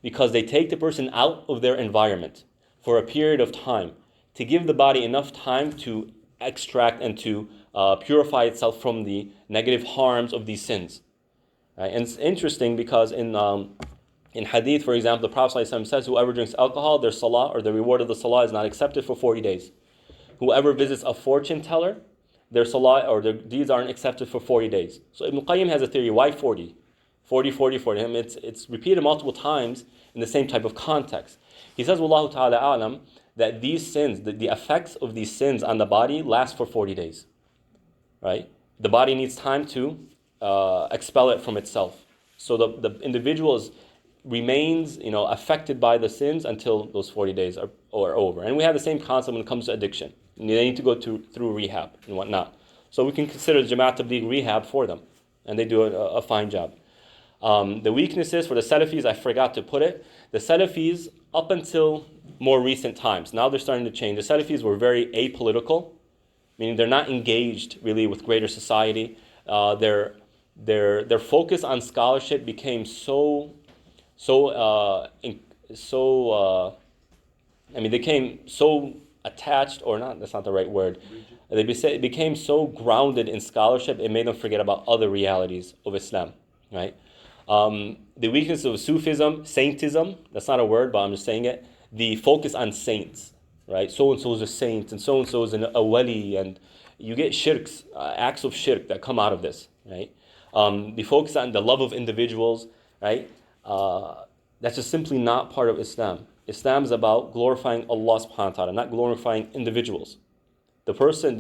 Because they take the person out of their environment for a period of time to give the body enough time to extract and to purify itself from the negative harms of these sins. Right? And it's interesting because in Hadith, for example, the Prophet ﷺ says, whoever drinks alcohol, their salah, or the reward of the salah, is not accepted for 40 days. Whoever visits a fortune teller, their salah or their deeds aren't accepted for 40 days. So Ibn Qayyim has a theory, why 40? 40, 40, 40. It's repeated multiple times in the same type of context. He says, Wallahu ta'ala a'lam, that these sins, the effects of these sins on the body last for 40 days. Right? The body needs time to expel it from itself. So the individual remains affected by the sins until those 40 days are over. And we have the same concept when it comes to addiction. They need to go through rehab and whatnot. So we can consider Jama'at Tabligh rehab for them. And they do a fine job. The weaknesses for the Salafis, I forgot to put it. The Salafis, up until more recent times, now they're starting to change. The Salafis were very apolitical, meaning they're not engaged really with greater society. Their focus on scholarship became they became so attached, or not, that's not the right word. They became so grounded in scholarship, it made them forget about other realities of Islam, right? The weakness of Sufism, saintism, that's not a word, but I'm just saying it. The focus on saints, right? So-and-so is a saint, and so-and-so is a wali, and you get shirks, acts of shirk that come out of this, right? The focus on the love of individuals, right? That's just simply not part of Islam. Islam is about glorifying Allah subhanahu wa ta'ala, not glorifying individuals. The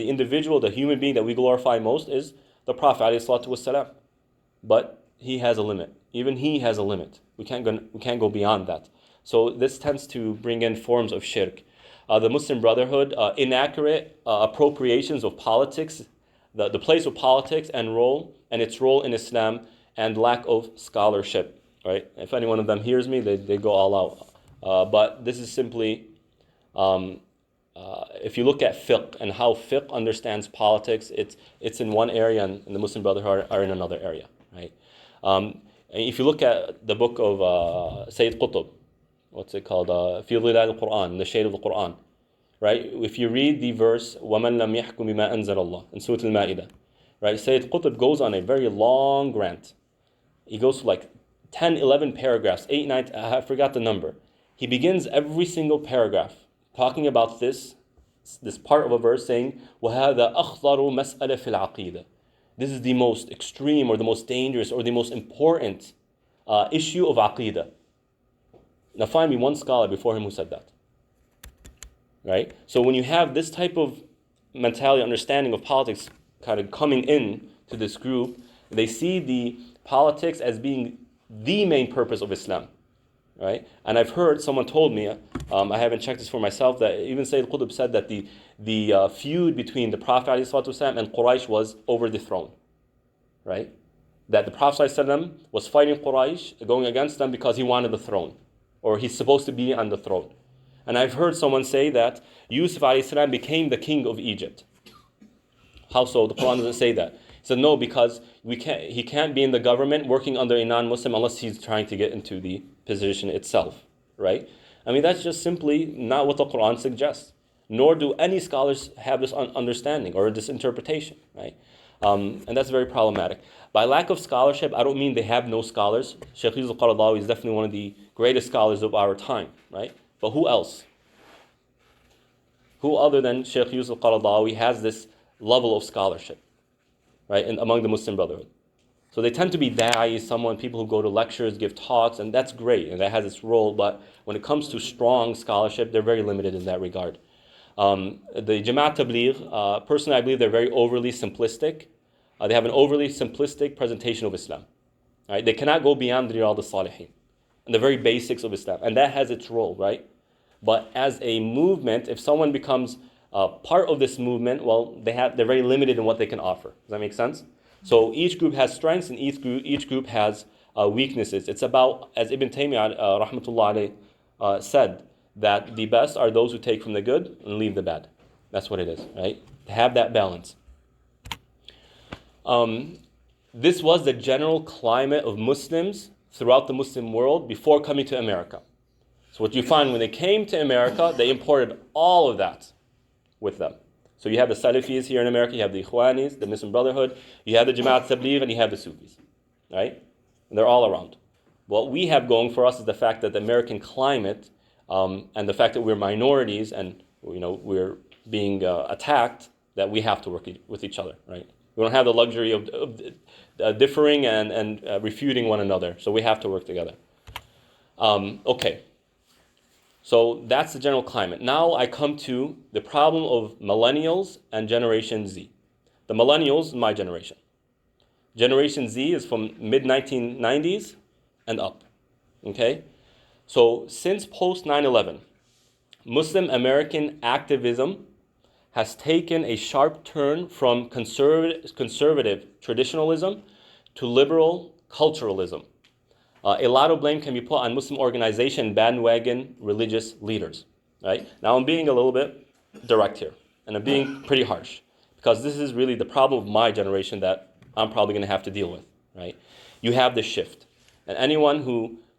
individual, the human being that we glorify most is the Prophet ﷺ. But he has a limit. Even he has a limit. We can't go beyond that. So this tends to bring in forms of shirk. The Muslim Brotherhood, inaccurate appropriations of politics, the place of politics and its role in Islam, and lack of scholarship. Right? If any one of them hears me, they go all out. But this is simply, if you look at fiqh and how fiqh understands politics, it's in one area, and the Muslim Brotherhood are in another area. Right? If you look at the book of Sayyid Qutb, what's it called? فِي ظِلَالِ الْقُرْآن, the shade of the Quran. Right? If you read the verse, وَمَنْ لَمْ يَحْكُمْ بِمَا أَنزَلَ اللَّهِ in Surah Al-Ma'idah, right? Sayyid Qutb goes on a very long rant. He goes to like 10, 11 paragraphs, 8, 9, I forgot the number. He begins every single paragraph talking about this part of a verse saying, وَهَذَا أَخْطَرُ مَسْأَلَ فِي الْعَقِيدَةِ. This is the most extreme or the most dangerous or the most important issue of Aqidah. Now find me one scholar before him who said that. Right? So when you have this type of mentality, understanding of politics kind of coming in to this group, they see the politics as being the main purpose of Islam. Right? And I've heard, someone told me, I haven't checked this for myself, that even Sayyid Qutb said that the feud between the Prophet ﷺ and Quraysh was over the throne. Right? That the Prophet ﷺ was fighting Quraysh, going against them because he wanted the throne, or he's supposed to be on the throne. And I've heard someone say that Yusuf ﷺ became the king of Egypt. How so? The Quran doesn't say that. He said no, because he can't be in the government working under a non-Muslim unless he's trying to get into the position itself, right? I mean, that's just simply not what the Quran suggests. Nor do any scholars have this understanding or this interpretation, right? And that's very problematic. By lack of scholarship, I don't mean they have no scholars. Shaykh Yusuf al-Qaradawi is definitely one of the greatest scholars of our time, right? But who else? Who other than Shaykh Yusuf al-Qaradawi has this level of scholarship, right, among the Muslim Brotherhood? So they tend to be da'is, people who go to lectures, give talks, and that's great, and that has its role, but when it comes to strong scholarship, they're very limited in that regard. The Jamaat Tabligh, personally I believe they're very overly simplistic. They have an overly simplistic presentation of Islam. Right? They cannot go beyond Riyadh al-Salihin and the very basics of Islam, and that has its role, right? But as a movement, if someone becomes part of this movement, well, they're very limited in what they can offer. Does that make sense? So each group has strengths and each group has weaknesses. It's about, as Ibn Taymiyyah rahmatullah alayh, said, that the best are those who take from the good and leave the bad. That's what it is, right? To have that balance. This was the general climate of Muslims throughout the Muslim world before coming to America. So what you find when they came to America, they imported all of that with them. So you have the Salafis here in America, you have the Ikhwanis, the Muslim Brotherhood, you have the Jamaat Tabligh, and you have the Sufis, right? And they're all around. What we have going for us is the fact that the American climate and the fact that we're minorities and we're being attacked, that we have to work with each other, right? We don't have the luxury of differing and refuting one another, so we have to work together. Okay. So that's the general climate. Now I come to the problem of millennials and Generation Z. The millennials, my generation. Generation Z is from mid-1990s and up. Okay? So since post 9/11, Muslim American activism has taken a sharp turn from conservative traditionalism to liberal culturalism. A lot of blame can be put on Muslim organization bandwagon religious leaders. Right? Now I'm being a little bit direct here, and I'm being pretty harsh, because this is really the problem of my generation that I'm probably going to have to deal with. Right? You have this shift, and anyone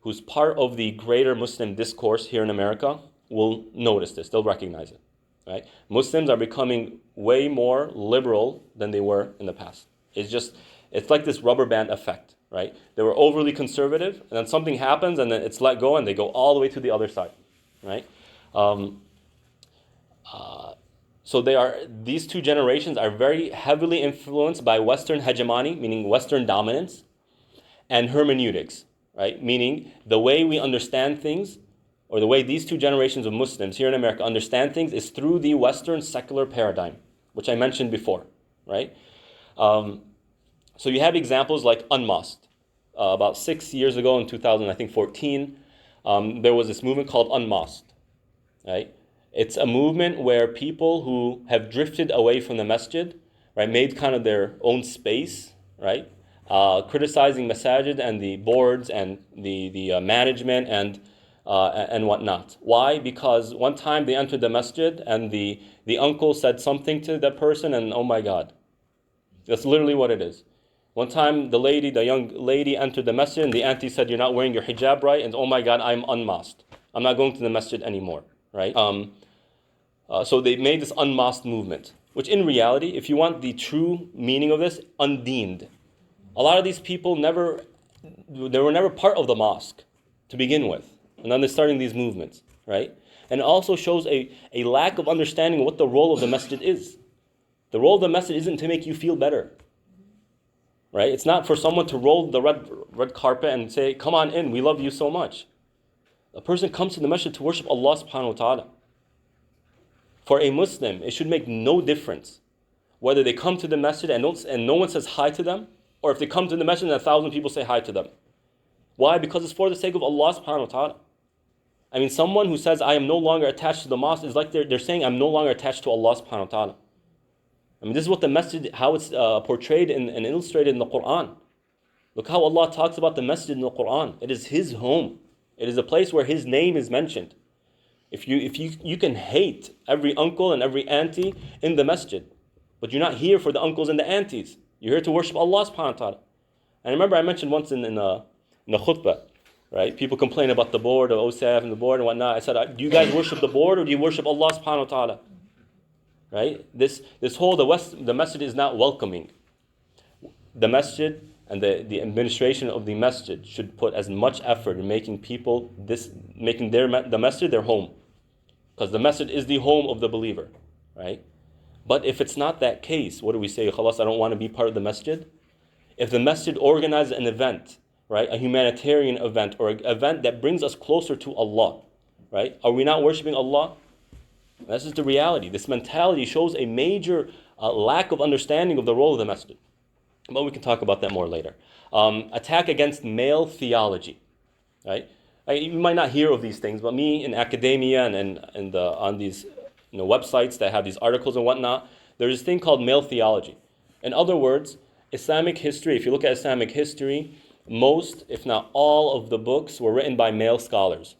who's part of the greater Muslim discourse here in America will notice this. They'll recognize it. Right? Muslims are becoming way more liberal than they were in the past. It's like this rubber band effect. Right? They were overly conservative, and then something happens, and then it's let go, and they go all the way to the other side. Right? So these two generations are very heavily influenced by Western hegemony, meaning Western dominance, and hermeneutics, right? Meaning the way we understand things, or the way these two generations of Muslims here in America understand things, is through the Western secular paradigm, which I mentioned before, right? So you have examples like unmosqued. About 6 years ago in 2014, there was this movement called Unmosqued, right? It's a movement where people who have drifted away from the masjid, right, made kind of their own space, right, criticizing masajid and the boards and the management and whatnot. Why? Because one time they entered the masjid and the uncle said something to that person, and oh my God, that's literally what it is. One time the young lady entered the masjid, and the auntie said, "You're not wearing your hijab right," and oh my God, I'm unmasked. I'm not going to the masjid anymore, right? So they made this unmasked movement. which in reality, if you want the true meaning of this, undeened. A lot of these people they were never part of the mosque to begin with. And then they're starting these movements, right? And it also shows a lack of understanding of what the role of the masjid is. The role of the masjid isn't to make you feel better, right? It's not for someone to roll the red carpet and say, come on in, we love you so much. A person comes to the masjid to worship Allah subhanahu wa ta'ala. For a Muslim, it should make no difference whether they come to the masjid and no one says hi to them, or if they come to the masjid and 1,000 people say hi to them. Why? Because it's for the sake of Allah subhanahu wa ta'ala. I mean, someone who says, I am no longer attached to the mosque is like they're saying, I'm no longer attached to Allah subhanahu wa ta'ala. I mean, this is what the masjid, how it's portrayed and illustrated in the Quran. Look how Allah talks about the masjid in the Quran. It is His home. It is a place where His name is mentioned. If you can hate every uncle and every auntie in the masjid, but you're not here for the uncles and the aunties. You're here to worship Allah subhanahu wa ta'ala. And I remember I mentioned once in the khutbah, right? People complain about the board, the OSAF and the board and whatnot. I said, do you guys worship the board or do you worship Allah subhanahu wa ta'ala? Right? This whole, the masjid is not welcoming. The masjid and the administration of the masjid should put as much effort in making the masjid their home. Because the masjid is the home of the believer, right? But if it's not that case, what do we say? Khalas, I don't want to be part of the masjid. If the masjid organizes an event, right, a humanitarian event or an event that brings us closer to Allah, right? Are we not worshiping Allah? This is the reality. This mentality shows a major lack of understanding of the role of the masjid. But we can talk about that more later. Attack against male theology, right? You might not hear of these things, but me in academia and on these websites that have these articles and whatnot, there's this thing called male theology. In other words, Islamic history, if you look at Islamic history, most, if not all of the books were written by male scholars,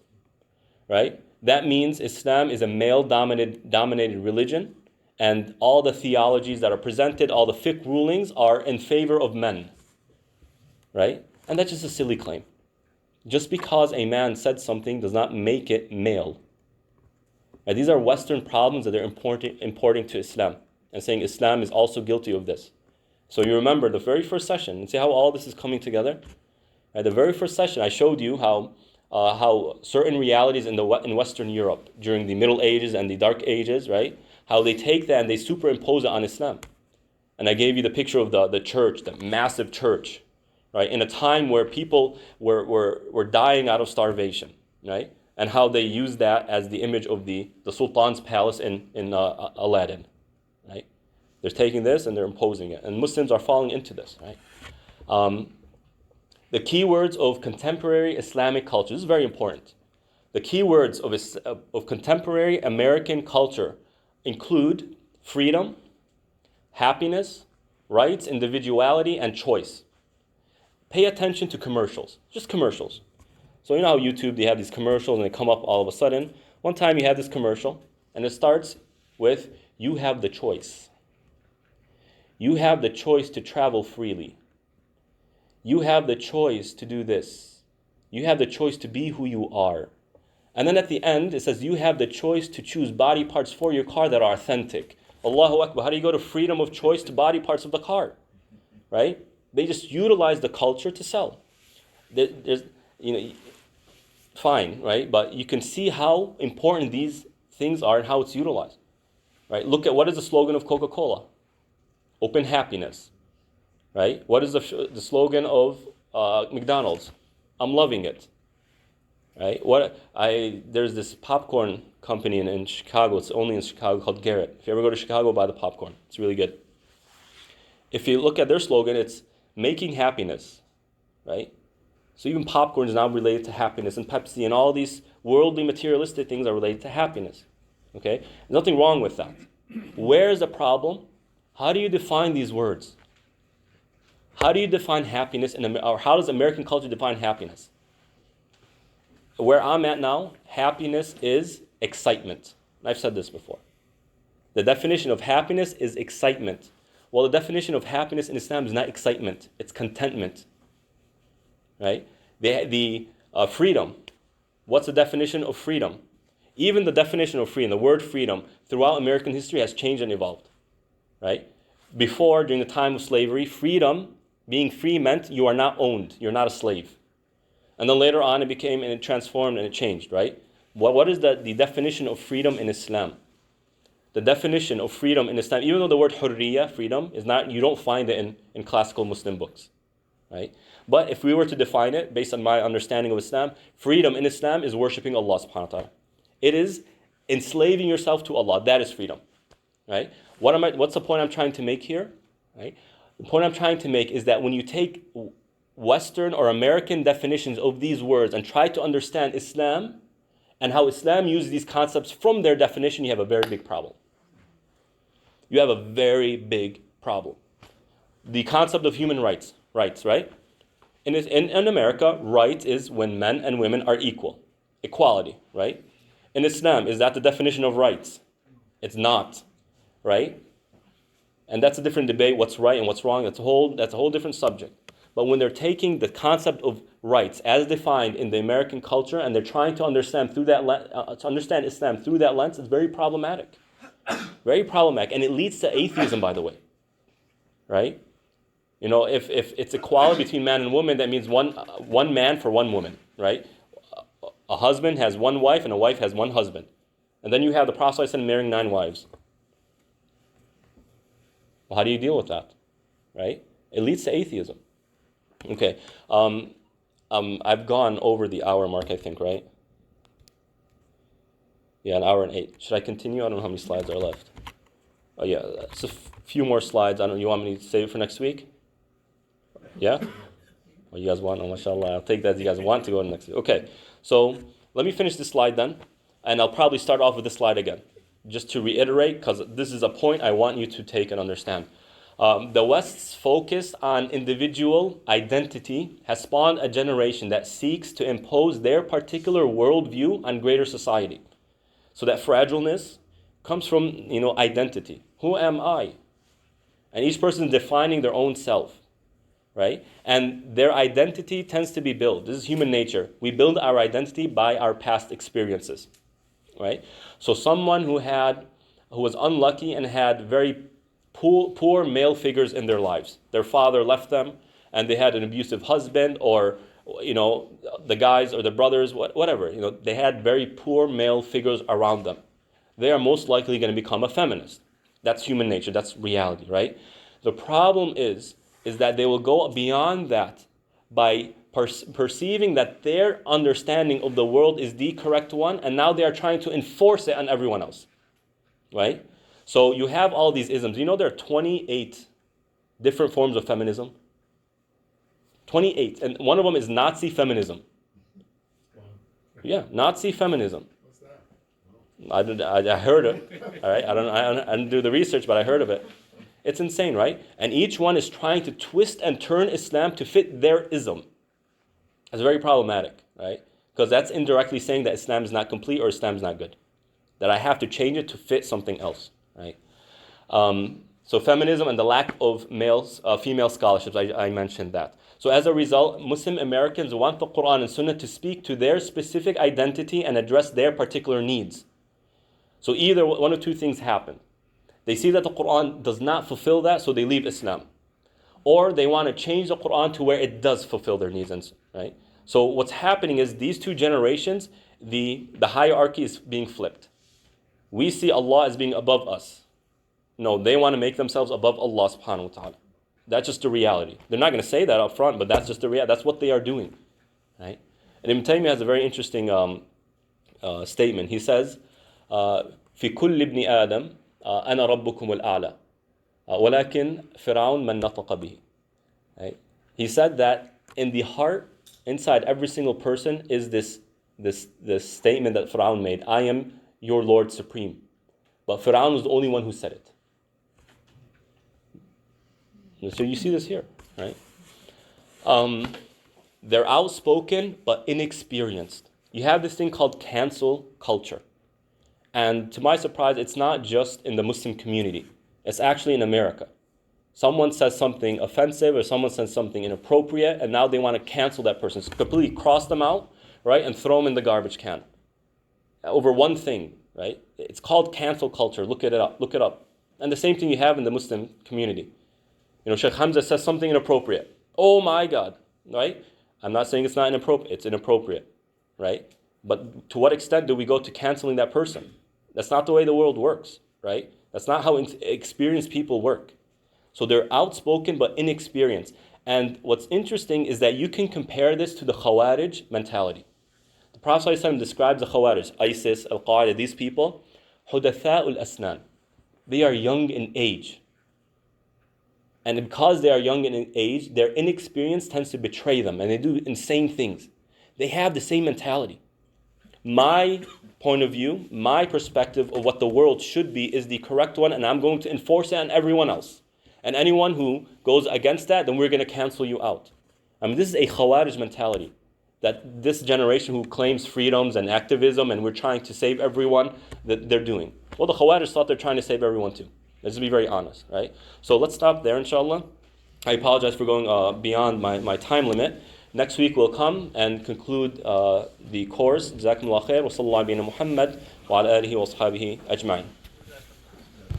right? That means Islam is a male-dominated religion, and all the theologies that are presented, all the fiqh rulings are in favor of men, right? And that's just a silly claim. Just because a man said something does not make it male. Right? These are Western problems that they're importing to Islam, and saying Islam is also guilty of this. So you remember the very first session, and see how all this is coming together? Right? The very first session, I showed you how certain realities in Western Europe during the Middle Ages and the Dark Ages, right? How they take that and they superimpose it on Islam. And I gave you the picture of the church, the massive church, right? In a time where people were dying out of starvation, right? And how they use that as the image of the Sultan's palace in Aladdin, right? They're taking this and they're imposing it. And Muslims are falling into this, right? The keywords of contemporary Islamic culture, this is very important. The keywords of contemporary American culture include freedom, happiness, rights, individuality, and choice. Pay attention to commercials, just commercials. So you know how YouTube, they have these commercials and they come up all of a sudden. One time you have this commercial and it starts with, you have the choice. You have the choice to travel freely. You have the choice to do this. You have the choice to be who you are. And then at the end, it says, you have the choice to choose body parts for your car that are authentic. Allahu Akbar. How do you go to freedom of choice to body parts of the car? Right? They just utilize the culture to sell. There's, fine, right? But you can see how important these things are and how it's utilized. Right? Look at what is the slogan of Coca-Cola? Open happiness. Right? What is the slogan of McDonald's? I'm loving it. Right? There's this popcorn company in Chicago. It's only in Chicago, called Garrett. If you ever go to Chicago, buy the popcorn. It's really good. If you look at their slogan, it's making happiness. Right? So even popcorn is now related to happiness, and Pepsi and all these worldly materialistic things are related to happiness. Okay? There's nothing wrong with that. Where is the problem? How do you define these words? How do you define happiness, or how does American culture define happiness? Where I'm at now, happiness is excitement. I've said this before. The definition of happiness is excitement. Well, the definition of happiness in Islam is not excitement, it's contentment. Right? The freedom. What's the definition of freedom? Even the definition of freedom, the word freedom, throughout American history has changed and evolved. right? Before, during the time of slavery, freedom, being free meant you are not owned, you're not a slave. And then later on it became, and it transformed and it changed, right? What is the definition of freedom in Islam? The definition of freedom in Islam, even though the word hurriya, freedom, is not, you don't find it in classical Muslim books, right? But if we were to define it based on my understanding of Islam, freedom in Islam is worshiping Allah subhanahu wa ta'ala. It is enslaving yourself to Allah. That is freedom, right? What's the point I'm trying to make here, right? The point I'm trying to make is that when you take Western or American definitions of these words and try to understand Islam and how Islam uses these concepts from their definition, you have a very big problem. You have a very big problem. The concept of human rights, right? In America, right is when men and women are equal. Equality, right? In Islam, is that the definition of rights? It's not, right? And that's a different debate, what's right and what's wrong. That's a whole different subject. But when they're taking the concept of rights as defined in the American culture and they're trying to understand Islam through that lens, it's very problematic. Very problematic. And it leads to atheism, by the way, right? You know, if it's equality between man and woman, that means one man for one woman, right? A husband has one wife and a wife has one husband. And then you have the Prophet ﷺ marrying 9 wives. Well, how do you deal with that, right? It leads to atheism. Okay, I've gone over the hour mark, I think, right? Yeah, 1 hour and 8. Should I continue? I don't know how many slides are left. Oh yeah, it's a few more slides. I don't. You want me to save it for next week? Yeah? Well, you guys want? Oh, mashallah. I'll take that as you guys want to go to next week. Okay, so let me finish this slide then, and I'll probably start off with this slide again, just to reiterate, because this is a point I want you to take and understand. The West's focus on individual identity has spawned a generation that seeks to impose their particular worldview on greater society. So that fragileness comes from, identity. Who am I? And each person is defining their own self, right? And their identity tends to be built. This is human nature. We build our identity by our past experiences, right? So someone who was unlucky and had very poor male figures in their lives. Their father left them, and they had an abusive husband, or the guys or the brothers, whatever. They had very poor male figures around them. They are most likely going to become a feminist. That's human nature. That's reality, right? The problem is that they will go beyond that by perceiving that their understanding of the world is the correct one, and now they are trying to enforce it on everyone else, right? So you have all these isms. There are 28 different forms of feminism. 28. And one of them is Nazi feminism. Yeah, Nazi feminism. What's that? I heard it. All right, I didn't do the research, but I heard of it. It's insane, right? And each one is trying to twist and turn Islam to fit their ism. It's very problematic, right? Because that's indirectly saying that Islam is not complete or Islam is not good. That I have to change it to fit something else. Right. So feminism and the lack of female scholarships, I mentioned that. So as a result, Muslim Americans want the Quran and Sunnah to speak to their specific identity and address their particular needs. So either one of two things happen. They see that the Quran does not fulfill that, so they leave Islam. Or they want to change the Quran to where it does fulfill their needs. Right. So what's happening is these two generations, the hierarchy is being flipped. We see Allah as being above us. No, they want to make themselves above Allah subhanahu wa ta'ala. That's just the reality. They're not going to say that up front, but that's just the reality. That's what they are doing. Right? And Ibn Taymiyyah has a very interesting statement. He says, في كل ابن آدم أنا ربكم الأعلى ولكن فرعون من نطق به. Right? He said that in the heart, inside every single person, is this statement that Fir'aun made. I am your Lord Supreme. But Fir'aun was the only one who said it. So you see this here, right? They're outspoken but inexperienced. You have this thing called cancel culture. And to my surprise, it's not just in the Muslim community. It's actually in America. Someone says something offensive or someone says something inappropriate, and now they want to cancel that person. So completely cross them out, right, and throw them in the garbage can. Over one thing, right? It's called cancel culture. Look it up. And the same thing you have in the Muslim community. You know, Sheikh Hamza says something inappropriate. Oh my God, right? I'm not saying it's not inappropriate, it's inappropriate, right? But to what extent do we go to canceling that person? That's not the way the world works, right? That's not how experienced people work. So they're outspoken but inexperienced. And what's interesting is that you can compare this to the Khawarij mentality. The Prophet ﷺ describes the Khawarij, ISIS, Al-Qaeda, these people, Hudatha'ul Asnan. They are young in age. And because they are young in age, their inexperience tends to betray them, and they do insane things. They have the same mentality. My point of view, my perspective of what the world should be is the correct one, and I'm going to enforce it on everyone else. And anyone who goes against that, then we're going to cancel you out. I mean, this is a Khawarij mentality. That this generation who claims freedoms and activism and we're trying to save everyone, that they're doing. Well, the Khawarij thought they're trying to save everyone too. Let's be very honest, right? So let's stop there, inshallah. I apologize for going beyond my time limit. Next week we'll come and conclude the course. Jazakumullah khair wa sallallahu ala Muhammad wa ala alihi wa ashabihi ajma'in.